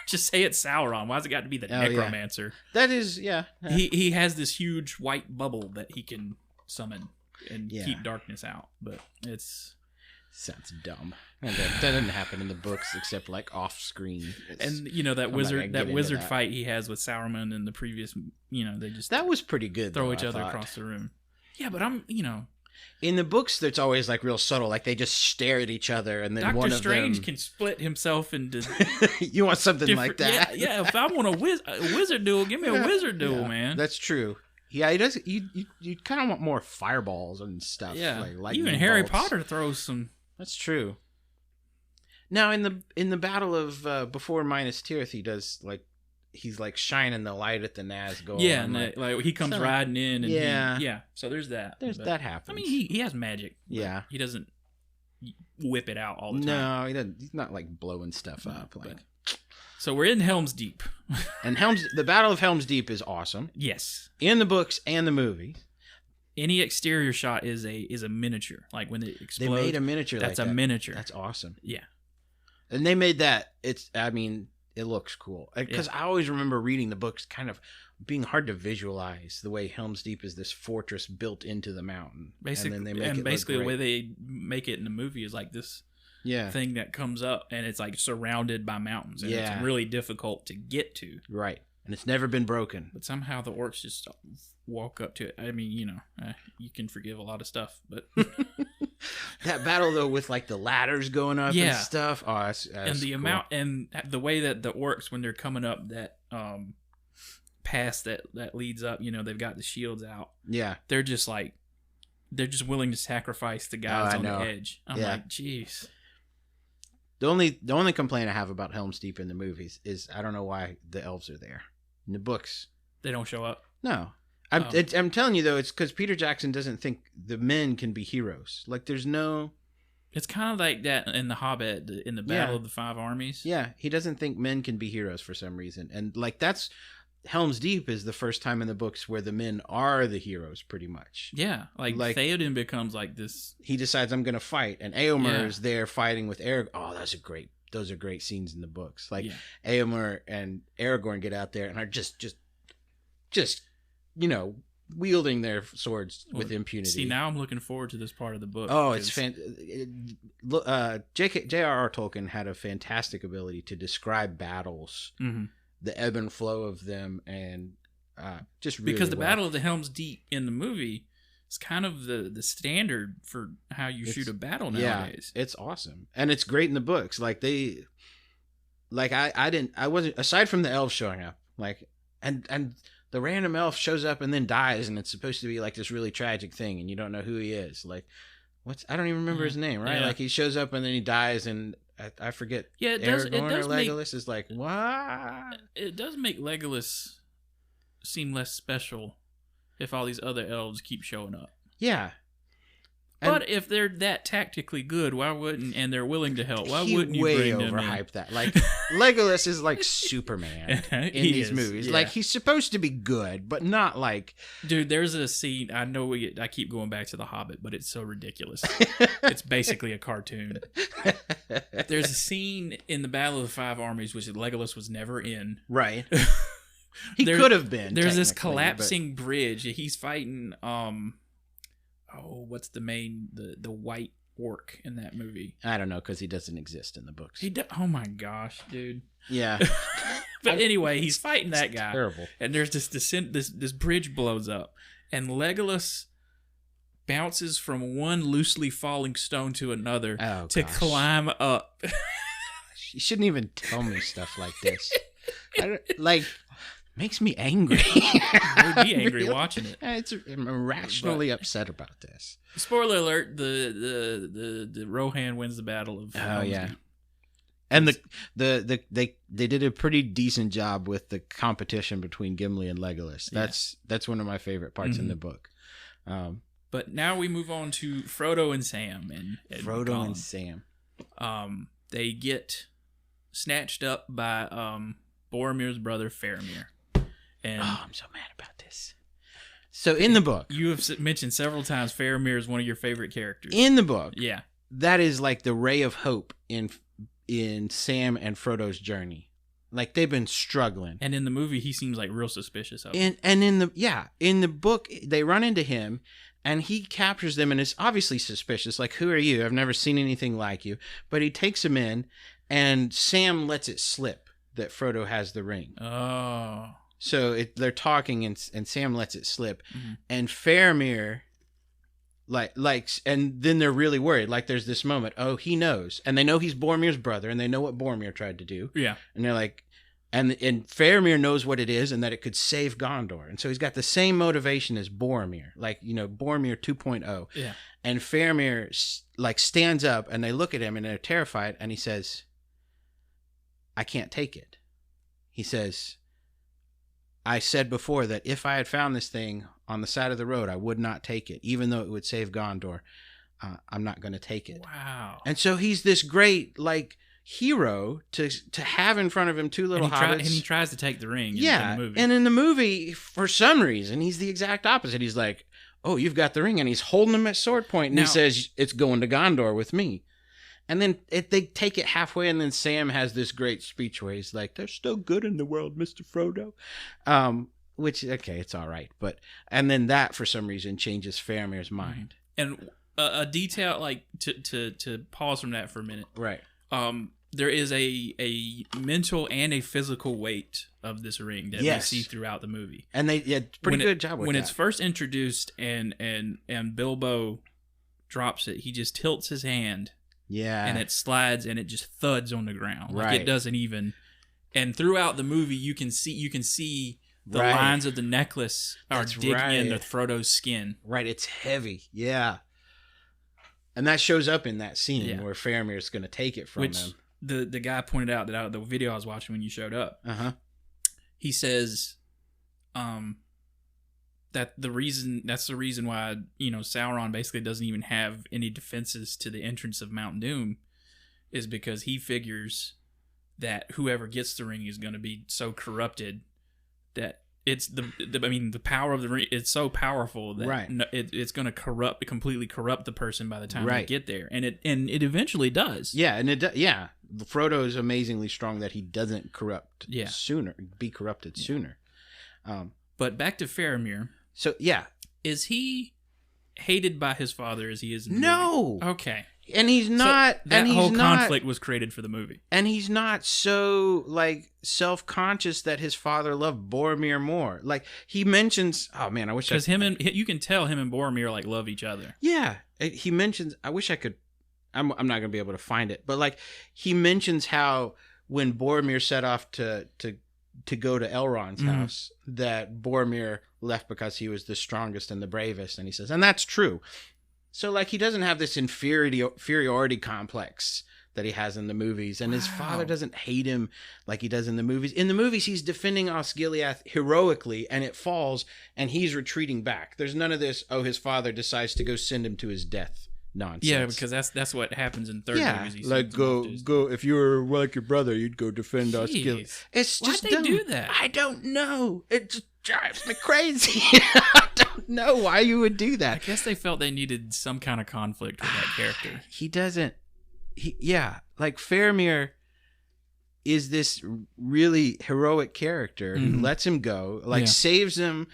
just say it's Sauron. Why's it got to be the necromancer? Yeah. That is, yeah. He has this huge white bubble that he can summon and keep darkness out, but it's... Sounds dumb. And that doesn't happen in the books except like off screen. And that wizard fight he has with Saruman in the previous, they just that was pretty good. Throw each other across the room. Yeah, but in the books that's always like real subtle. Like they just stare at each other, and then Doctor one of Strange them can split himself into. You want something like that? Yeah. If I want a wizard duel, give me a wizard duel, man. That's true. Yeah, he does. You kind of want more fireballs and stuff. Yeah, like even Harry Potter throws some. That's true. Now in the battle of before Minas Tirith, he's like shining the light at the Nazgul. Yeah, and like he comes riding in. And so there's that. That happens. I mean, he has magic. Yeah, he doesn't whip it out all the time. No, he doesn't. He's not like blowing stuff up. So we're in Helm's Deep, and the Battle of Helm's Deep is awesome. Yes, in the books and the movies. Any exterior shot is a miniature. Like when it explodes. They made a miniature. That's a miniature. That's awesome. Yeah. And they made that. It looks cool. Because I always remember reading the books kind of being hard to visualize the way Helm's Deep is this fortress built into the mountain. Basically, and then they make it basically look the great. way they make it in the movie is like this thing that comes up and it's like surrounded by mountains. And it's really difficult to get to. Right. And it's never been broken. But somehow the orcs just walk up to it. I mean, you can forgive a lot of stuff, but... That battle, though, with like the ladders going up and stuff. Oh, that's and the cool. amount and the way that the orcs, when they're coming up that pass that leads up, they've got the shields out. Yeah. They're just willing to sacrifice the guys on the edge. I'm like, jeez. The only complaint I have about Helm's Deep in the movies is I don't know why the elves are there. In the books, they don't show up. No. I'm telling you, though, it's because Peter Jackson doesn't think the men can be heroes. Like, there's no... It's kind of like that in The Hobbit, in the Battle of the Five Armies. Yeah, he doesn't think men can be heroes for some reason. And, like, that's... Helm's Deep is the first time in the books where the men are the heroes, pretty much. Yeah, like Theoden becomes like this... He decides, I'm going to fight. And Éomer is there fighting with Aragorn. Oh, those are great scenes in the books. Like, Éomer and Aragorn get out there and are just wielding their swords with impunity. See, now I'm looking forward to this part of the book. Oh, it's J.R.R. Tolkien had a fantastic ability to describe battles, the ebb and flow of them, and just really because the Battle of the Helm's Deep in the movie is kind of the standard for how you shoot a battle nowadays. Yeah, it's awesome, and it's great in the books. Like I wasn't, aside from the elves showing up, like and. The random elf shows up and then dies, and it's supposed to be like this really tragic thing, and you don't know who he is. Like, I don't even remember his name, right? Yeah. Like, he shows up and then he dies, and I forget. Yeah, Aragorn or Legolas is like, what? It does make Legolas seem less special if all these other elves keep showing up. Yeah. But if they're that tactically good, why wouldn't, and they're willing to help, why wouldn't you bring them in? Way overhyped that. Like, Legolas is like Superman in these movies. Yeah. Like, he's supposed to be good, but not like... Dude, there's a scene, I know I keep going back to The Hobbit, but it's so ridiculous. It's basically a cartoon. There's a scene in the Battle of the Five Armies, which Legolas was never in. Right. He could have been. There's this collapsing bridge. He's fighting... what's the white orc in that movie? I don't know, because he doesn't exist in the books. Oh my gosh, dude. Yeah. But anyway, he's fighting that guy. Terrible. And there's this bridge blows up, and Legolas bounces from one loosely falling stone to another to climb up. You shouldn't even tell me stuff like this. Makes me angry. I'd be angry watching it. I'm irrationally upset about this. Spoiler alert: the Rohan wins the battle of. Deep. And they did a pretty decent job with the competition between Gimli and Legolas. That's one of my favorite parts in the book. But now we move on to Frodo and Sam and Frodo Gollum. and Sam. They get snatched up by Boromir's brother Faramir. And I'm so mad about this. So in the book, you have mentioned several times Faramir is one of your favorite characters. In the book, yeah, that is like the ray of hope in Sam and Frodo's journey. Like, they've been struggling. And in the movie, he seems like real suspicious of them. And in the book, they run into him, and he captures them, and is obviously suspicious. Like, who are you? I've never seen anything like you. But he takes him in, and Sam lets it slip that Frodo has the ring. Oh. So they're talking, and Sam lets it slip, and Faramir, and then they're really worried. Like, there's this moment. Oh, he knows, and they know he's Boromir's brother, and they know what Boromir tried to do. Yeah, and they're like, and Faramir knows what it is, and that it could save Gondor, and so he's got the same motivation as Boromir, like, Boromir 2.0. Yeah, and Faramir stands up, and they look at him, and they're terrified, and he says, "I can't take it." He says, I said before that if I had found this thing on the side of the road, I would not take it, even though it would save Gondor. I'm not going to take it. Wow. And so he's this great, hero to have in front of him two little hobbits. And he tries to take the ring in the movie. And in the movie, for some reason, he's the exact opposite. He's like, oh, you've got the ring. And he's holding him at sword point. And he says, it's going to Gondor with me. And then they take it halfway, and then Sam has this great speech where he's like, "There's still good in the world, Mr. Frodo," which okay, it's all right, and then that for some reason changes Faramir's mind. And a detail, like to pause from that for a minute, Right? There is a mental and a physical weight of this ring that we see throughout the movie, and they pretty good job with when that. it's first introduced, and Bilbo drops it, he just tilts his hand. Yeah. And it slides and it just thuds on the ground. Like right. It doesn't even. And throughout the movie, you can see the lines of the necklace are digging into Frodo's skin. Right. It's heavy. Yeah. And that shows up in that scene where Faramir's going to take it from him. The guy pointed out that the video I was watching when you showed up. He says, that's the reason why, Sauron basically doesn't even have any defenses to the entrance of Mount Doom, is because he figures that whoever gets the ring is going to be so corrupted that it's the power of the ring, it's so powerful that it's going to completely corrupt the person by the time they get there, and it eventually does. Yeah, and Frodo is amazingly strong that he doesn't be corrupted sooner. But back to Faramir. So, yeah. Is he hated by his father as he is in the movie? Okay. And he's not... So that whole conflict was created for the movie. And he's not so, self-conscious that his father loved Boromir more. Like, he mentions... Oh, man, I wish I... Because you can tell him and Boromir, love each other. Yeah. He mentions... I wish I could... I'm not going to be able to find it. But, he mentions how when Boromir set off to go to Elrond's house, that Boromir left because he was the strongest and the bravest, and he says, and that's true. So, he doesn't have this inferiority complex that he has in the movies, and his father doesn't hate him like he does in the movies. In the movies, he's defending Osgiliath heroically, and it falls, and he's retreating back. There's none of this, his father decides to go send him to his death nonsense. Yeah, because that's what happens in third movies. Go. If you were like your brother, you'd go defend Osgiliath. It's just why'd they do that? I don't know. It just drives me crazy. I don't know why you would do that. I guess they felt they needed some kind of conflict with that character. He doesn't. Faramir is this really heroic character who lets him go, saves him,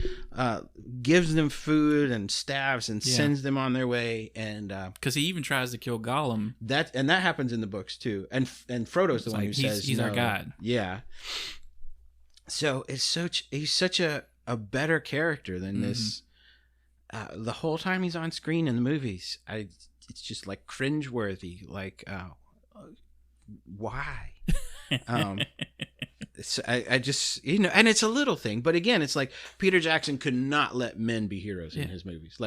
gives them food and staffs, and sends them on their way. And because he even tries to kill Gollum. That happens in the books too. And Frodo's the one who says he's our god. Yeah. So he's such a better character than this. The whole time he's on screen in the movies, it's just cringeworthy. Why? I just and it's a little thing, but again, it's Peter Jackson could not let men be heroes in his movies.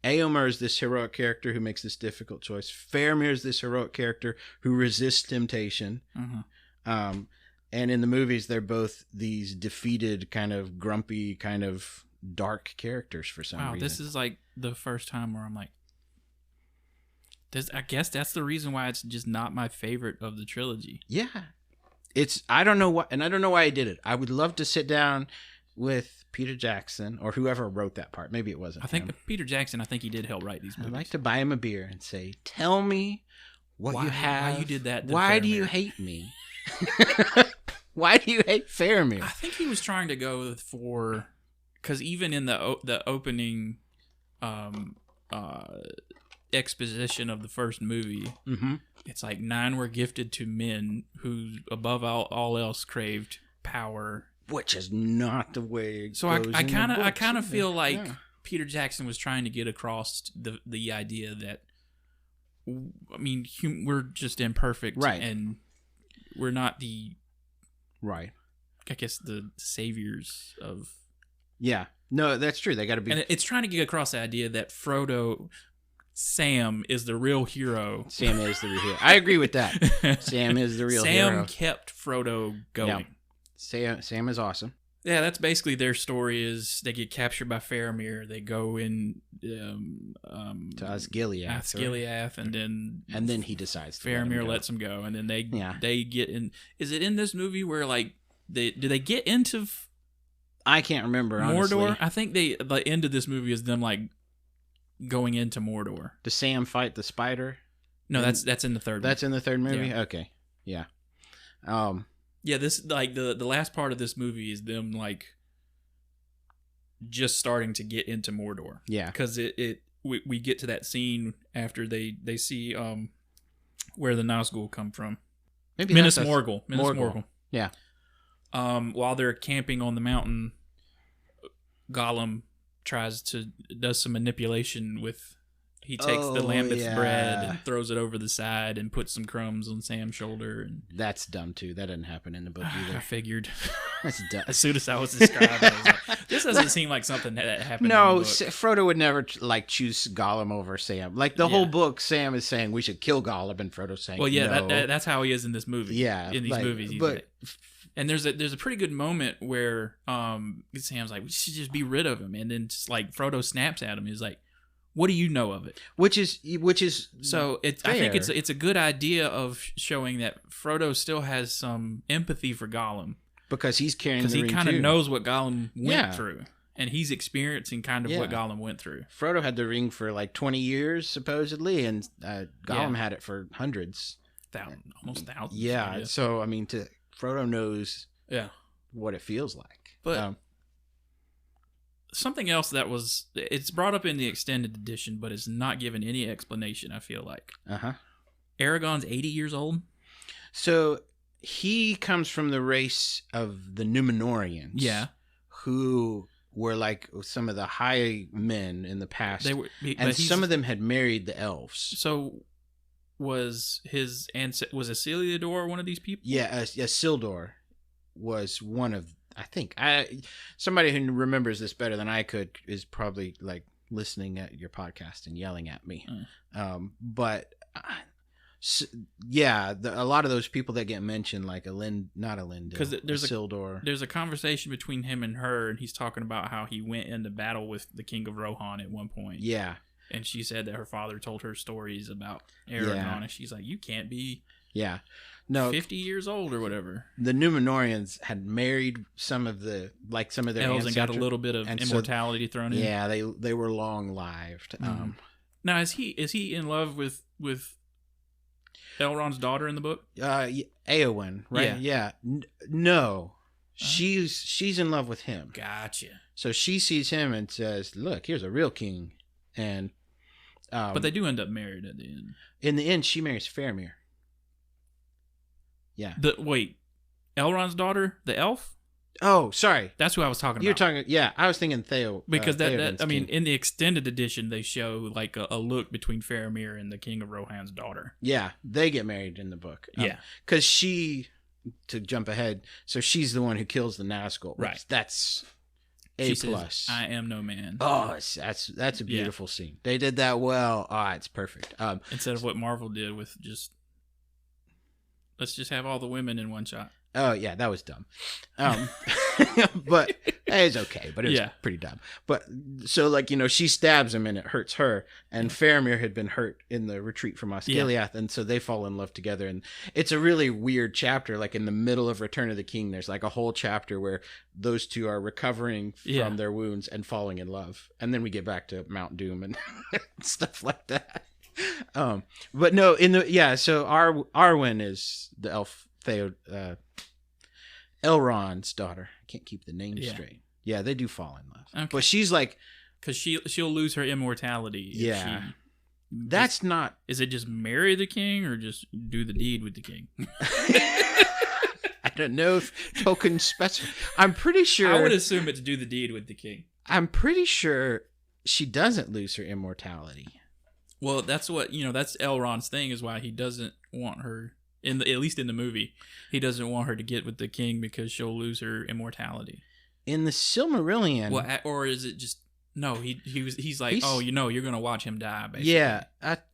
Éomer is this heroic character who makes this difficult choice. Faramir is this heroic character who resists temptation. And in the movies, they're both these defeated, kind of grumpy, kind of dark characters for some reason. Wow, this is the first time where I'm I guess that's the reason why it's just not my favorite of the trilogy. Yeah. I don't know why, and I don't know why I did it. I would love to sit down with Peter Jackson or whoever wrote that part. Maybe it wasn't him. Peter Jackson, I think he did help write these movies. I'd like to buy him a beer and say, tell me what you have. Why you did that to Why Faramir. Do you hate me? Why do you hate Faramir? I think he was trying to go for... Because even in the opening exposition of the first movie, it's 9 were gifted to men who, above all else, craved power, which is not the way. So I kind of feel like Peter Jackson was trying to get across the idea that, we're just imperfect, right, and we're not the right. I guess the saviors of. Yeah, no, that's true. They got to be, and it's trying to get across the idea that Sam is the real hero. Sam is the real hero. I agree with that. Sam is the real hero. Sam kept Frodo going. Yeah. Sam is awesome. Yeah, that's basically their story. Is they get captured by Faramir. They go in to Osgiliath, and then he decides. Faramir lets them go, and then they get in. Is it in this movie where do they get into? I can't remember. Honestly. Mordor. I think the end of this movie is them going into Mordor. Does Sam fight the spider? No, that's in the third. That's in the third movie. Yeah. Okay, yeah. Yeah, this like the last part of this movie is them like just starting to get into Mordor. Yeah, because we get to that scene after they see where the Nazgul come from. maybe Minas that's Morgul. Yeah. While they're camping on the mountain, Gollum does some manipulation with. He takes the Lambeth bread and throws it over the side and puts some crumbs on Sam's shoulder. And that's dumb too. That didn't happen in the book either. I figured. That's dumb. As soon as I was describing it, I was like, this doesn't seem like something that happened. No, in the book. Frodo would never like choose Gollum over Sam. Like the whole book, Sam is saying we should kill Gollum, and Frodo's saying, well, yeah, no. that's how he is in this movie. Yeah, in these movies, he's but. like, and there's a pretty good moment where Sam's like, we should just be rid of him, and then just like Frodo snaps at him. He's like, what do you know of it? Which is so I think it's a good idea of showing that Frodo still has some empathy for Gollum because he's carrying the ring too. Because he kind of knows what Gollum went through, and he's experiencing kind of what Gollum went through. Frodo had the ring for like 20 years supposedly, and Gollum had it for hundreds, almost thousands. Yeah, so I mean, Frodo knows what it feels like, but. Something else it's brought up in the extended edition, but it's not given any explanation, I feel like. Aragorn's 80 years old. So he comes from the race of the Númenóreans. Yeah. Who were like some of the high men in the past. And some of them had married the elves. So was Isildur one of these people? Yeah, Isildur was one of I think somebody who remembers this better than I could is probably like listening at your podcast and yelling at me. But a lot of those people that get mentioned, like because there's a conversation between him and her, and he's talking about how he went into battle with the King of Rohan at one point. Yeah, and she said that her father told her stories about Aragorn, and she's like, you can't be. Yeah. No, 50 years old or whatever. The Númenóreans had married some of their elves ancestors and got a little bit of immortality thrown in. Yeah, they were long lived. Now is he in love with Elrond's daughter in the book? Éowyn, right? Yeah. No, she's in love with him. Gotcha. So she sees him and says, "Look, here's a real king." And but they do end up married at the end. In the end, she marries Faramir. Yeah. Elrond's daughter, the elf? Oh, sorry. That's who I was talking about. You're talking, I was thinking Theo. Because in the extended edition, they show like a look between Faramir and the King of Rohan's daughter. Yeah, they get married in the book. Yeah. Because to jump ahead, so she's the one who kills the Nazgul. Right. That's A+. I am no man. Oh, that's a beautiful scene. They did that well. It's perfect. Instead of what Marvel did with just... Let's just have all the women in one shot. Oh, yeah, that was dumb. But it's okay, but it's pretty dumb. But so, like, she stabs him and it hurts her. And Faramir had been hurt in the retreat from Osgiliath. And so they fall in love together. And it's a really weird chapter. Like in the middle of Return of the King, there's like a whole chapter where those two are recovering from their wounds and falling in love. And then we get back to Mount Doom and stuff like that. But no, so Arwen is the elf Elrond's daughter. I can't keep the name straight. Yeah, they do fall in love. Okay. But she's like, because she'll lose her immortality. Yeah, that's not. Is it just marry the king or just do the deed with the king? I don't know if Tolkien specify. I'm pretty sure. I would assume it's do the deed with the king. I'm pretty sure she doesn't lose her immortality. Well, that's what that's Elrond's thing, is why he doesn't want her at least in the movie. He doesn't want her to get with the king because she'll lose her immortality. In the Silmarillion, or is it just no? He's like, you're gonna watch him die. Basically. Yeah,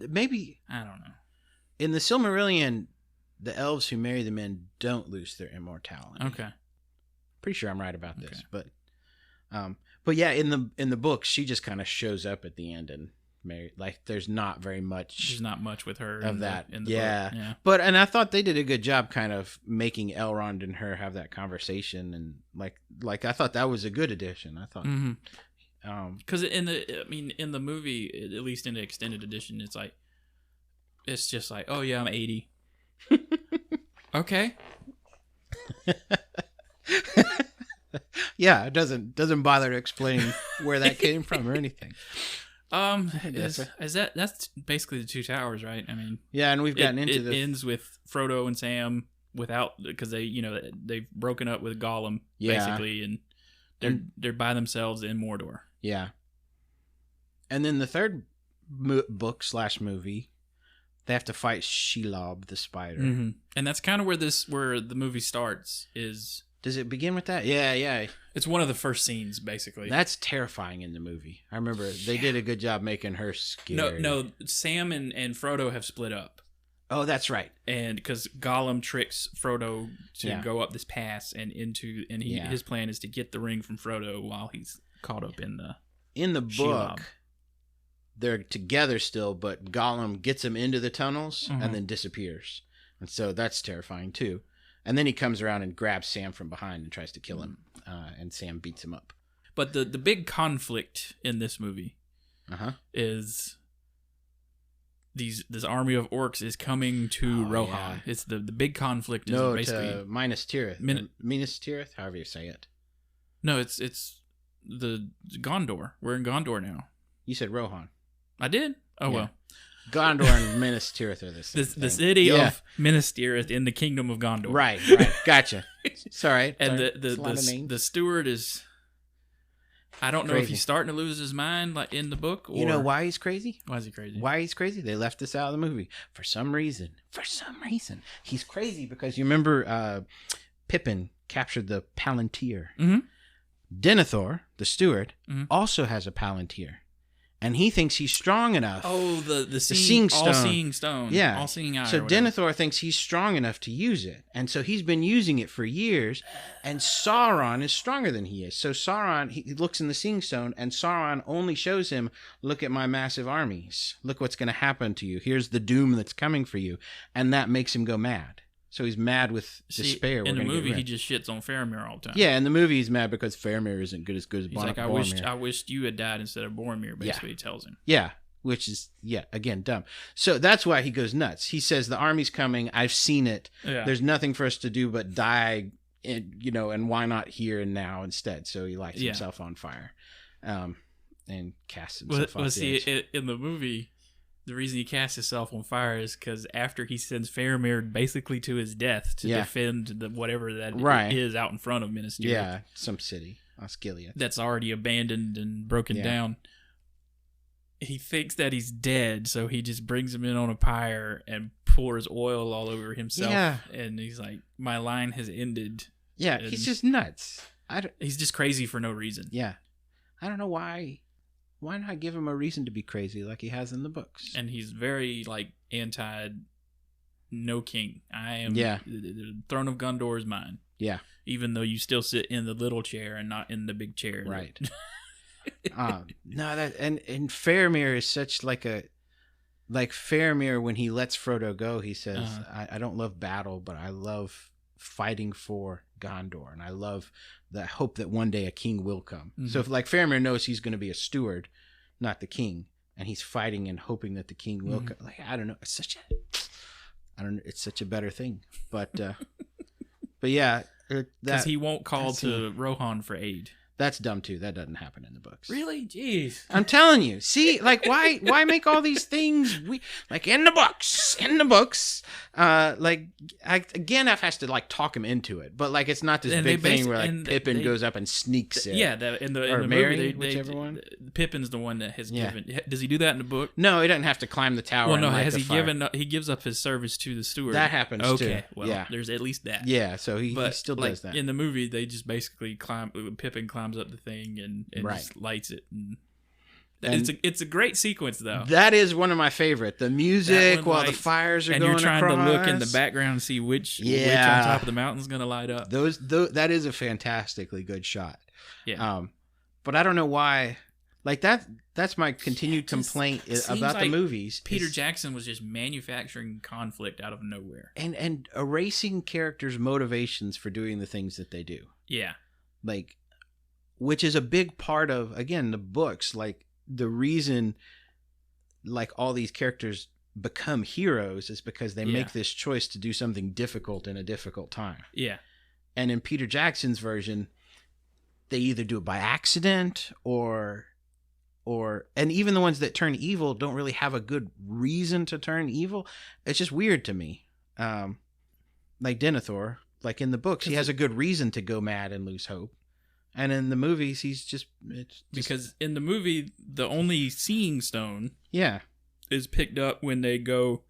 maybe I don't know. In the Silmarillion, the elves who marry the men don't lose their immortality. Okay, pretty sure I'm right about this, but yeah, in the book, she just kind of shows up at the end and. Married, like there's not very much. There's not much with her of that. In the book. Yeah, but I thought they did a good job, kind of making Elrond and her have that conversation, and like I thought that was a good addition. I thought, because in the movie, at least in the extended edition, it's like it's just like, oh yeah, I'm 80. Okay. Yeah, it doesn't bother to explain where that came from or anything. That's basically the Two Towers, right? I mean, yeah, and we've gotten into it ends with Frodo and Sam because they've broken up with Gollum basically, and they're by themselves in Mordor. Yeah, and then the third book / movie, they have to fight Shelob the spider, and that's kind of where the movie starts. Does it begin with that? Yeah. It's one of the first scenes, basically. That's terrifying in the movie. I remember they did a good job making her scary. No, Sam and Frodo have split up. Oh, that's right. And because Gollum tricks Frodo to go up this pass his plan is to get the ring from Frodo while he's caught up in the book. Shelob. They're together still, but Gollum gets him into the tunnels and then disappears. And so that's terrifying too. And then he comes around and grabs Sam from behind and tries to kill him. And Sam beats him up. But the big conflict in this movie is this army of orcs is coming to Rohan. Yeah. It's the big conflict is basically to Minas Tirith. Minas Tirith, however you say it. No, it's the Gondor. We're in Gondor now. You said Rohan. I did? Oh, well. Gondor and Minas Tirith are the same thing. The city of Minas Tirith in the kingdom of Gondor. Right. Gotcha. It's all right. And the steward is... I don't know if he's starting to lose his mind like in the book. Or... You know why he's crazy? Why is he crazy? They left this out of the movie. For some reason. He's crazy because you remember Pippin captured the Palantir. Mm-hmm. Denethor, the steward, also has a Palantir. And he thinks he's strong enough. Oh, the seeing stone. All-seeing stone. Yeah. All-seeing eye. So Denethor thinks he's strong enough to use it. And so he's been using it for years. And Sauron is stronger than he is. So Sauron, he looks in the seeing stone, and Sauron only shows him, look at my massive armies. Look what's going to happen to you. Here's the doom that's coming for you. And that makes him go mad. So he's mad with despair. In the movie, he just shits on Faramir all the time. Yeah, in the movie, he's mad because Faramir isn't as good as Boromir. He's like, I wished you had died instead of Boromir, basically, he tells him. Yeah, which is, again, dumb. So that's why he goes nuts. He says, the army's coming. I've seen it. Yeah. There's nothing for us to do but die, and why not here and now instead? So he lights himself on fire and casts himself off the edge. In the movie... The reason he casts himself on fire is because after he sends Faramir basically to his death to defend whatever that is out in front of Minas Tirith. Yeah, some city, Osgiliath. That's already abandoned and broken down. He thinks that he's dead, so he just brings him in on a pyre and pours oil all over himself. Yeah. And he's like, my line has ended. Yeah, and he's just nuts. He's just crazy for no reason. Yeah. I don't know why. Why not give him a reason to be crazy like he has in the books? And he's very, no king. I am... The throne of Gondor is mine. Yeah. Even though you still sit in the little chair and not in the big chair. Right. And Faramir is such Faramir, when he lets Frodo go, he says, I don't love battle, but I love fighting for Gondor, and I love the hope that one day a king will come. Mm-hmm. So if Faramir knows he's going to be a steward, not the king, and he's fighting and hoping that the king will come. I don't know. It's such a better thing. But yeah, because he won't call to Rohan for aid. That's dumb too. That doesn't happen in the books. Really? Jeez. I'm telling you. See, why make all these things in the books? Gandalf has to talk him into it, but it's not this big thing where Pippin goes up and sneaks it. Yeah, in the Merry, movie, whichever one. Pippin's the one that has given. Does he do that in the book? No, he doesn't have to climb the tower. Well, no, has he given? He gives up his service to the steward. That happens too. Okay, well, there's at least that. Yeah, so he still does that. In the movie, they just basically Pippin climbs up the thing and just lights it. And it's a great sequence, though. That is one of my favorite. The music while the fires are going across. And you're trying to look in the background and see which on top of the mountain is going to light up. That is a fantastically good shot. Yeah. But I don't know why. That's my continued complaint about the movies. Peter Jackson was just manufacturing conflict out of nowhere. And erasing characters' motivations for doing the things that they do. Yeah. Which is a big part of, again, the books. The reason all these characters become heroes is because they Yeah. make this choice to do something difficult in a difficult time. Yeah. And in Peter Jackson's version, they either do it by accident or and even the ones that turn evil don't really have a good reason to turn evil. It's just weird to me. Like Denethor, like in the books, he has a good reason to go mad and lose hope. And in the movies, Because in the movie, the only Seeing Stone is picked up when they go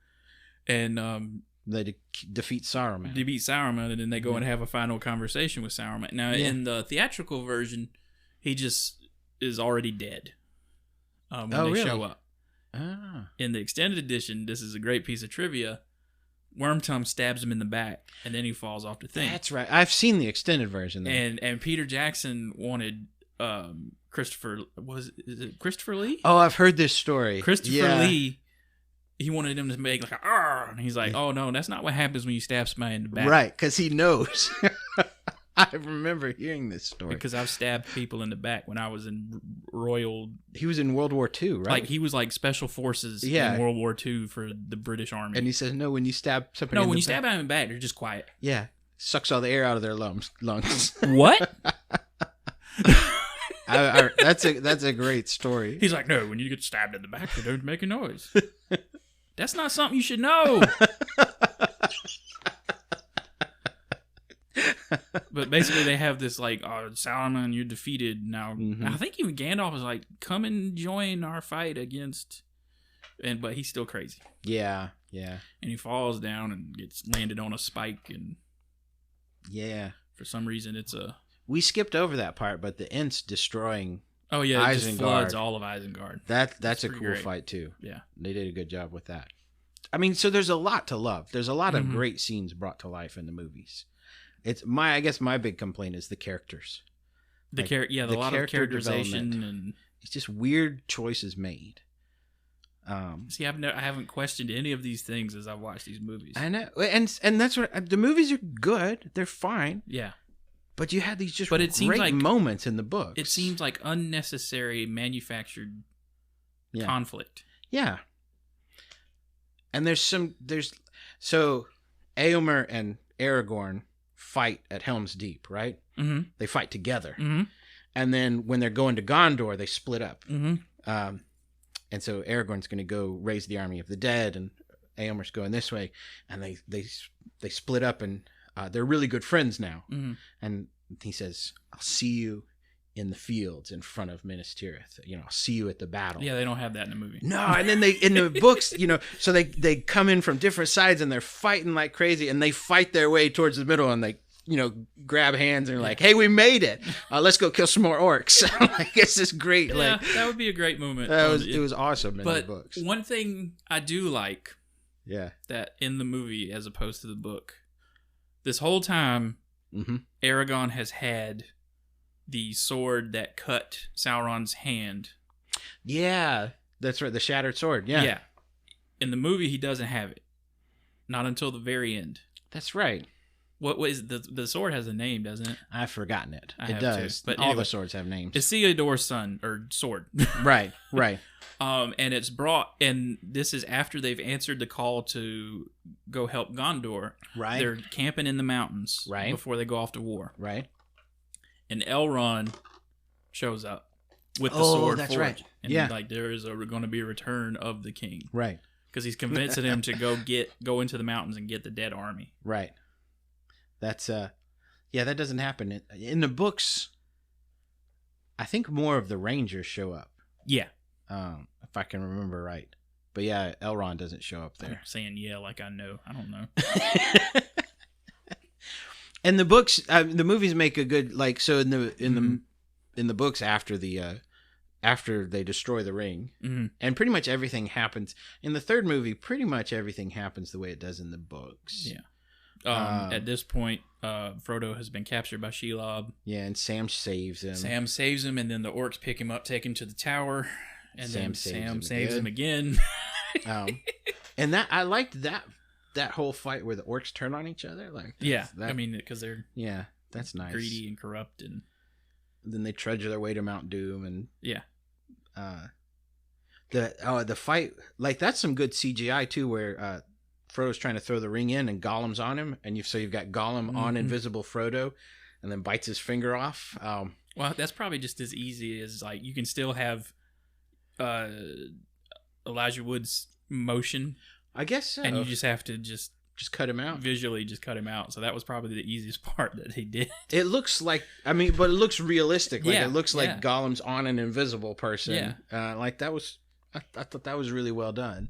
and they defeat Saruman. they beat Saruman, and then they go and have a final conversation with Saruman. Now, in the theatrical version, he just is already dead when they show up. In the extended edition, this is a great piece of trivia. Wormtongue stabs him in the back, and then he falls off the thing. That's right. I've seen the extended version. And Peter Jackson wanted Christopher Lee? Oh, I've heard this story. Christopher Lee. He wanted him to make like a "Arr!" and he's like, "Oh no, that's not what happens when you stab somebody in the back." Right, because he knows. I remember hearing this story because I've stabbed people in the back when I was in Royal. He was in World War II, right? Like he was like Special Forces in World War II for the British Army. And he says, "No, when you stab somebody, when you stab them in the back, they're just quiet." Yeah, sucks all the air out of their lungs. What? That's a great story. He's like, "No, when you get stabbed in the back, they don't make a noise." That's not something you should know. But basically, they have this like, "Oh, Saruman, you're defeated now." Mm-hmm. I think even Gandalf is like, "Come and join our fight against," but he's still crazy. Yeah. And he falls down and gets landed on a spike, and for some reason, it's a. We skipped over that part, but the Ents destroying. Oh yeah, it just floods all of Isengard. That's a cool fight too. Yeah, they did a good job with that. I mean, so there's a lot to love. There's a lot of great scenes brought to life in the movies. I guess my big complaint is the characters. A lot of characterization and it's just weird choices made. See, I haven't questioned any of these things as I've watched these movies. I know, and that's what the movies are good. They're fine. Yeah. But you had these great moments in the books. It seems like unnecessary manufactured conflict. Yeah. And so Éomer and Aragorn fight at Helm's Deep, right? Mm-hmm. They fight together. Mm-hmm. And then when they're going to Gondor, they split up. Mm-hmm. And so Aragorn's going to go raise the army of the dead, and Éomer's going this way, and they split up, and they're really good friends now. Mm-hmm. And he says, "I'll see you in the fields in front of Minas Tirith. I'll see you at the battle." Yeah, they don't have that in the movie. No, and then in the books, so they come in from different sides and they're fighting like crazy, and they fight their way towards the middle, and they grab hands and are like, "Hey, we made it! Let's go kill some more orcs." Like, it's just great. Yeah, that would be a great moment. It was awesome in the books. But one thing I do like, yeah, that in the movie as opposed to the book, this whole time, Aragorn has had the sword that cut Sauron's hand. Yeah, that's right. The shattered sword. Yeah. Yeah. In the movie, he doesn't have it. Not until the very end. That's right. What was the sword has a name, doesn't it? I've forgotten it. It does. But all the swords have names. Isildur's son or sword. Right. And it's brought, and this is after they've answered the call to go help Gondor. Right. They're camping in the mountains. Right. Before they go off to war. Right. And Elrond shows up with the sword. That's forged. right. And like there is going to be a return of the king. Right. Because he's convincing him to go into the mountains and get the dead army. Right. That's that doesn't happen in the books. I think more of the Rangers show up. Yeah. If I can remember right. But yeah, Elrond doesn't show up there. I'm saying like I know. I don't know. And the books, the movies make a good in the books after they destroy the ring, and pretty much everything happens in the third movie. Pretty much everything happens the way it does in the books. Yeah. At this point, Frodo has been captured by Shelob. Yeah, and Sam saves him. And then the orcs pick him up, take him to the tower, and Sam saves him again. And I liked that whole fight where the orcs turn on each other. Because they're that's nice, greedy and corrupt, and then they trudge their way to Mount Doom, and The fight, like that's some good CGI too, where Frodo's trying to throw the ring in and Gollum's on him, and you've got Gollum on invisible Frodo, and then bites his finger off. Well, that's probably just as easy as like you can still have Elijah Wood's motion, I guess so. and you just have to just cut him out. Visually, just cut him out. So that was probably the easiest part that he did. It looks like, but it looks realistic. Like Yeah, it looks like yeah. Gollum's on an invisible person. Yeah. Like that was, I thought that was really well done.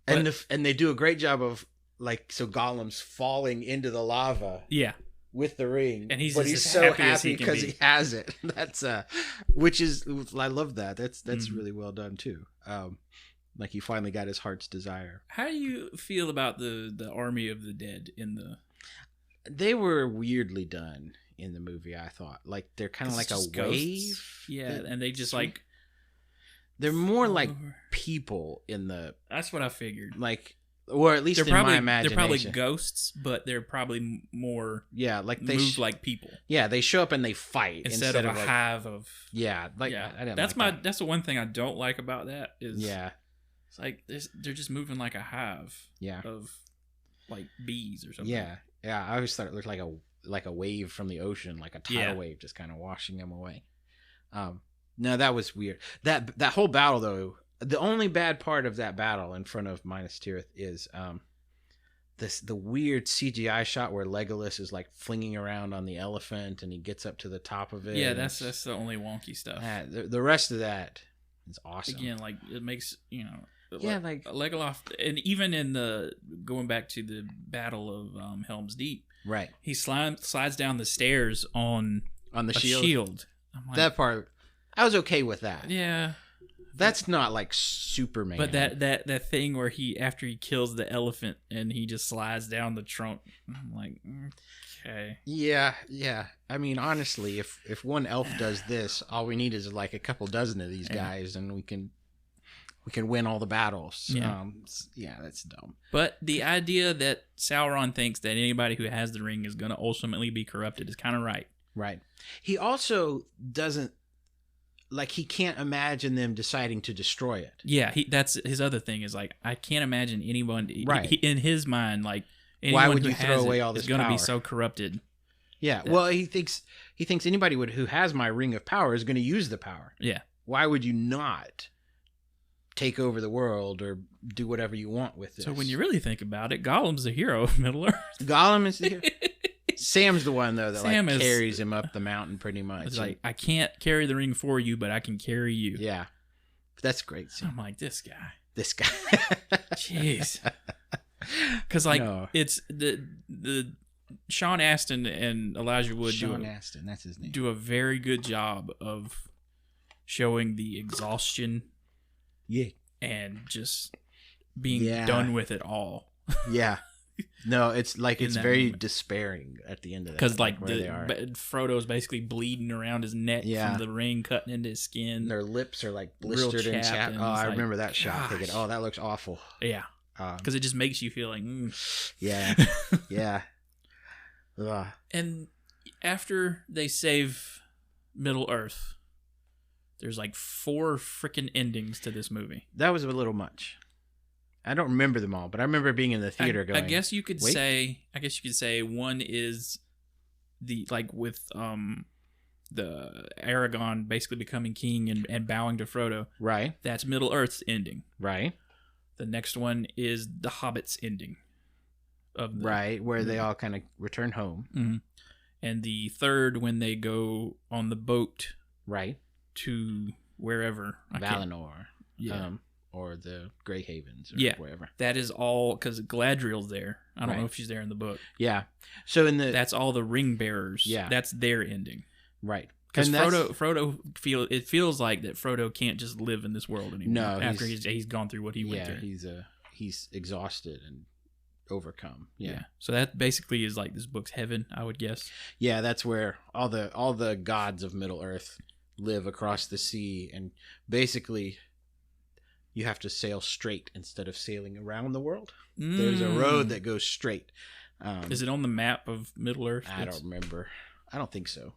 And and they do a great job of like, so Gollum's falling into the lava. Yeah. With the ring, and he's so happy because he has it. That's which is, I love that. That's really well done too. Like he finally got his heart's desire. How do you feel about the Army of the Dead in the? They were weirdly done in the movie. I thought like they're kind of like a wave. Yeah, and they just like they're more like people in the. That's what I figured. Like. Or at least in my imagination. They're probably ghosts, but they're probably more like they move like people. Yeah, they show up and they fight instead of a like, hive of. Yeah, like yeah. I didn't that's like that's the one thing I don't like about that is it's like they're just moving like a hive. Of like bees or something. Yeah, I always thought it looked like a wave from the ocean, like a tidal wave, just kind of washing them away. No, that was weird. That whole battle though. The only bad part of that battle in front of Minas Tirith is the weird CGI shot where Legolas is like flinging around on the elephant and he gets up to the top of it. Yeah, that's the only wonky stuff. The rest of that is awesome. Again, like it makes like Legolas, and even in the going back to the Battle of Helm's Deep, right? He slides down the stairs on the shield. I'm like, that part, I was okay with that. Yeah. That's not like Superman. But that thing where after he kills the elephant and he just slides down the trunk, I'm like, okay. Yeah. I mean, honestly, if one elf does this, all we need is like a couple dozen of these guys, and we can win all the battles. Yeah, that's dumb. But the idea that Sauron thinks that anybody who has the ring is going to ultimately be corrupted is kind of right. Right. He also doesn't. Like, he can't imagine them deciding to destroy it. Yeah, that's his other thing is, like, I can't imagine anyone... Right. In his mind, like, anyone why would who you throw away all is this going to power? be so corrupted. Yeah, well, he thinks anybody who has my ring of power is going to use the power. Yeah. Why would you not take over the world or do whatever you want with this? So when you really think about it, Gollum's the hero of Middle-earth. Gollum is the hero? Sam's the one though that carries him up the mountain pretty much. It's like, I can't carry the ring for you, but I can carry you. Yeah, that's great. I'm like, this guy. Jeez. Because it's the Sean Astin and Elijah Wood. Astin, that's his name. Do a very good job of showing the exhaustion. Yeah. And just being done with it all. Yeah. No, it's like it's very despairing at the end of that. Because like Frodo's basically bleeding around his neck from the ring cutting into his skin. And their lips are like blistered and chapped. Oh, I remember that shot. Thinking, oh, that looks awful. Yeah, because it just makes you feel like, yeah. And after they save Middle Earth, there's like 4 freaking endings to this movie. That was a little much. I don't remember them all, but I remember being in the theater going. I guess you could say one is the with the Aragorn basically becoming king and bowing to Frodo. Right. That's Middle Earth's ending. Right. The next one is the Hobbit's ending. Where they all kind of return home. Mm-hmm. And the third, when they go on the boat. Right. To wherever. Valinor. Yeah. Or the Grey Havens, or wherever. That is all because Galadriel's there. I don't know if she's there in the book. Yeah, so that's all the ring bearers. Yeah, that's their ending. Right, because Frodo feels like that Frodo can't just live in this world anymore. No, after he's gone through what he went through. He's exhausted and overcome. Yeah, so that basically is like this book's heaven, I would guess. Yeah, that's where all the gods of Middle Earth live across the sea, and basically. You have to sail straight instead of sailing around the world. There's a road that goes straight. Is it on the map of Middle Earth? I don't remember. I don't think so.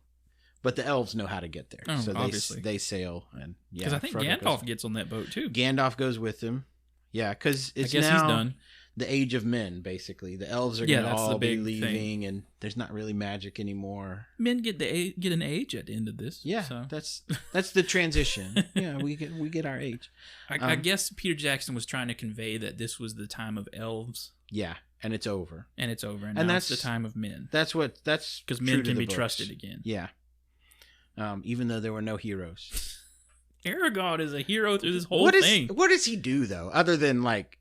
But the elves know how to get there, so obviously they sail, and because I think Gandalf gets on that boat too. Gandalf goes with him. Yeah, because it's I guess now he's done. The age of men, basically. The elves are going to all be leaving, thing. and there's not really magic anymore. Men get an age at the end of this. Yeah, so. that's the transition. Yeah, we get our age. I guess Peter Jackson was trying to convey that this was the time of elves. Yeah, and it's over. And now that's the time of men. That's because men can be trusted again. Yeah. Even though there were no heroes. Aragorn is a hero through this whole thing. What does he do though, other than like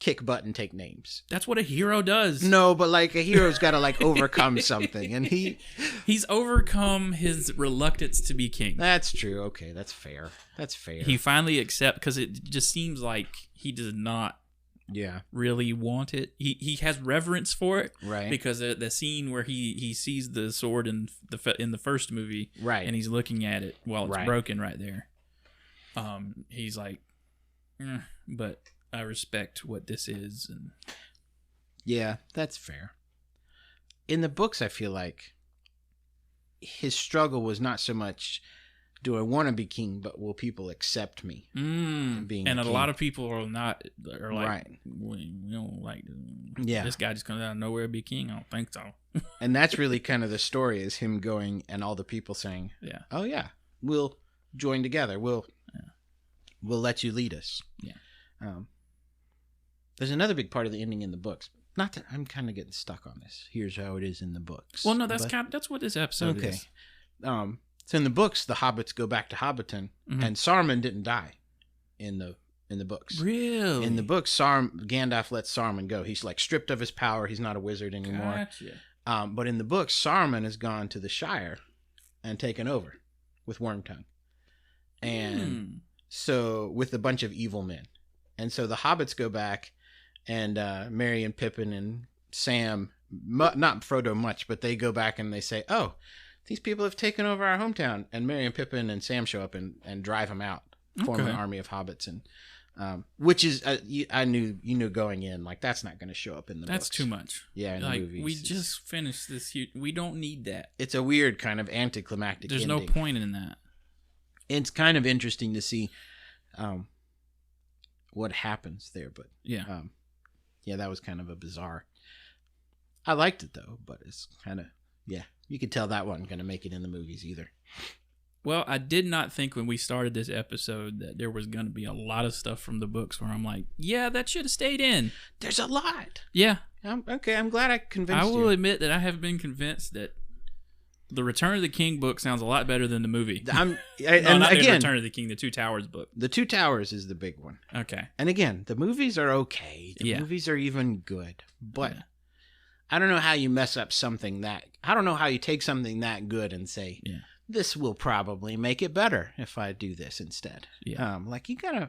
kick butt and take names? That's what a hero does. No, but like a hero's got to like overcome something, and he's overcome his reluctance to be king. That's true. Okay, that's fair. He finally accepts, because it just seems like he does not really want it. He has reverence for it, right? Because the scene where he sees the sword in the first movie, right, and he's looking at it while it's broken right there. He's like, but I respect what this is, and yeah, that's fair. In the books, I feel like his struggle was not so much, do I want to be king, but will people accept me being and a king? lot of people are like, right. we don't like this guy just comes out of nowhere to be king. I don't think so. And that's really kind of the story, is him going and all the people saying, oh yeah, we'll join together. We'll let you lead us. Yeah. There's another big part of the ending in the books. Not that I'm kind of getting stuck on this. Here's how it is in the books. Well, no, that's what this episode is. So in the books, the hobbits go back to Hobbiton, and Saruman didn't die in the books. Really? In the books, Gandalf lets Saruman go. He's like stripped of his power. He's not a wizard anymore. Gotcha. But in the books, Saruman has gone to the Shire and taken over with Wormtongue. And so with a bunch of evil men. And so the hobbits go back, and Merry and Pippin and Sam, not Frodo much, but they go back and they say, oh, these people have taken over our hometown. And Merry and Pippin and Sam show up and drive them out, form an army of hobbits. And which is, you knew going in, like, that's not going to show up in the That's books. Too much. Yeah, in like, the movies. We just finished this. We don't need that. It's a weird kind of anticlimactic There's ending. no point in that. It's kind of interesting to see what happens there, but that was kind of a bizarre. I liked it though, but it's kind of you could tell that wasn't going to make it in the movies either. Well, I did not think when we started this episode that there was going to be a lot of stuff from the books where I'm like, yeah, that should have stayed in. There's a lot. Yeah. Okay, I'm glad I convinced you. I will admit that I have been convinced that the Return of the King book sounds a lot better than the movie. Not again, Return of the King, the Two Towers book. The Two Towers is the big one. Okay. And again, the movies are okay. The movies are even good. But I don't know how you mess up something I don't know how you take something that good and say, this will probably make it better if I do this instead. Yeah. Like you gotta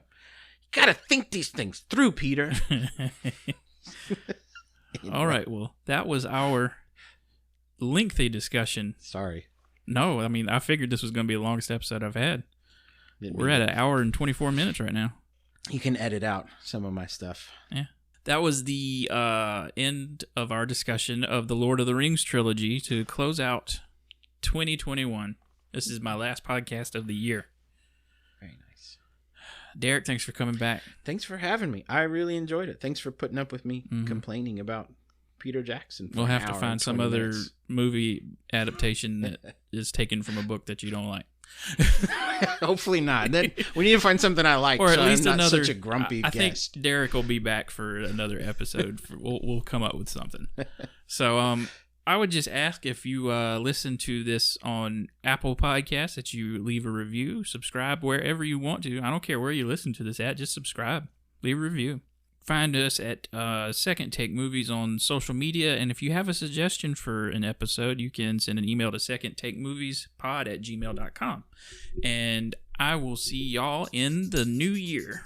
think these things through, Peter. All right. Well, that was our lengthy discussion. Sorry. No, I mean, I figured this was going to be the longest episode I've had. We're at 1 hour and 24 minutes right now. You can edit out some of my stuff. Yeah. That was the end of our discussion of the Lord of the Rings trilogy to close out 2021. This is my last podcast of the year. Very nice. Derek, thanks for coming back. Thanks for having me. I really enjoyed it. Thanks for putting up with me complaining about Peter Jackson. We'll have to find some other movie adaptation that is taken from a book that you don't like. Hopefully not. Then we need to find something I like, or at least I'm not another. Such a grumpy I guest. think Derek will be back for another episode. We'll come up with something. So I would just ask if you listen to this on Apple Podcasts that you leave a review, subscribe wherever you want to. I don't care where you listen to this at. Just subscribe, leave a review. Find us at Second Take Movies on social media, and if you have a suggestion for an episode, you can send an email to secondtakemoviespod@gmail.com. And I will see y'all in the new year.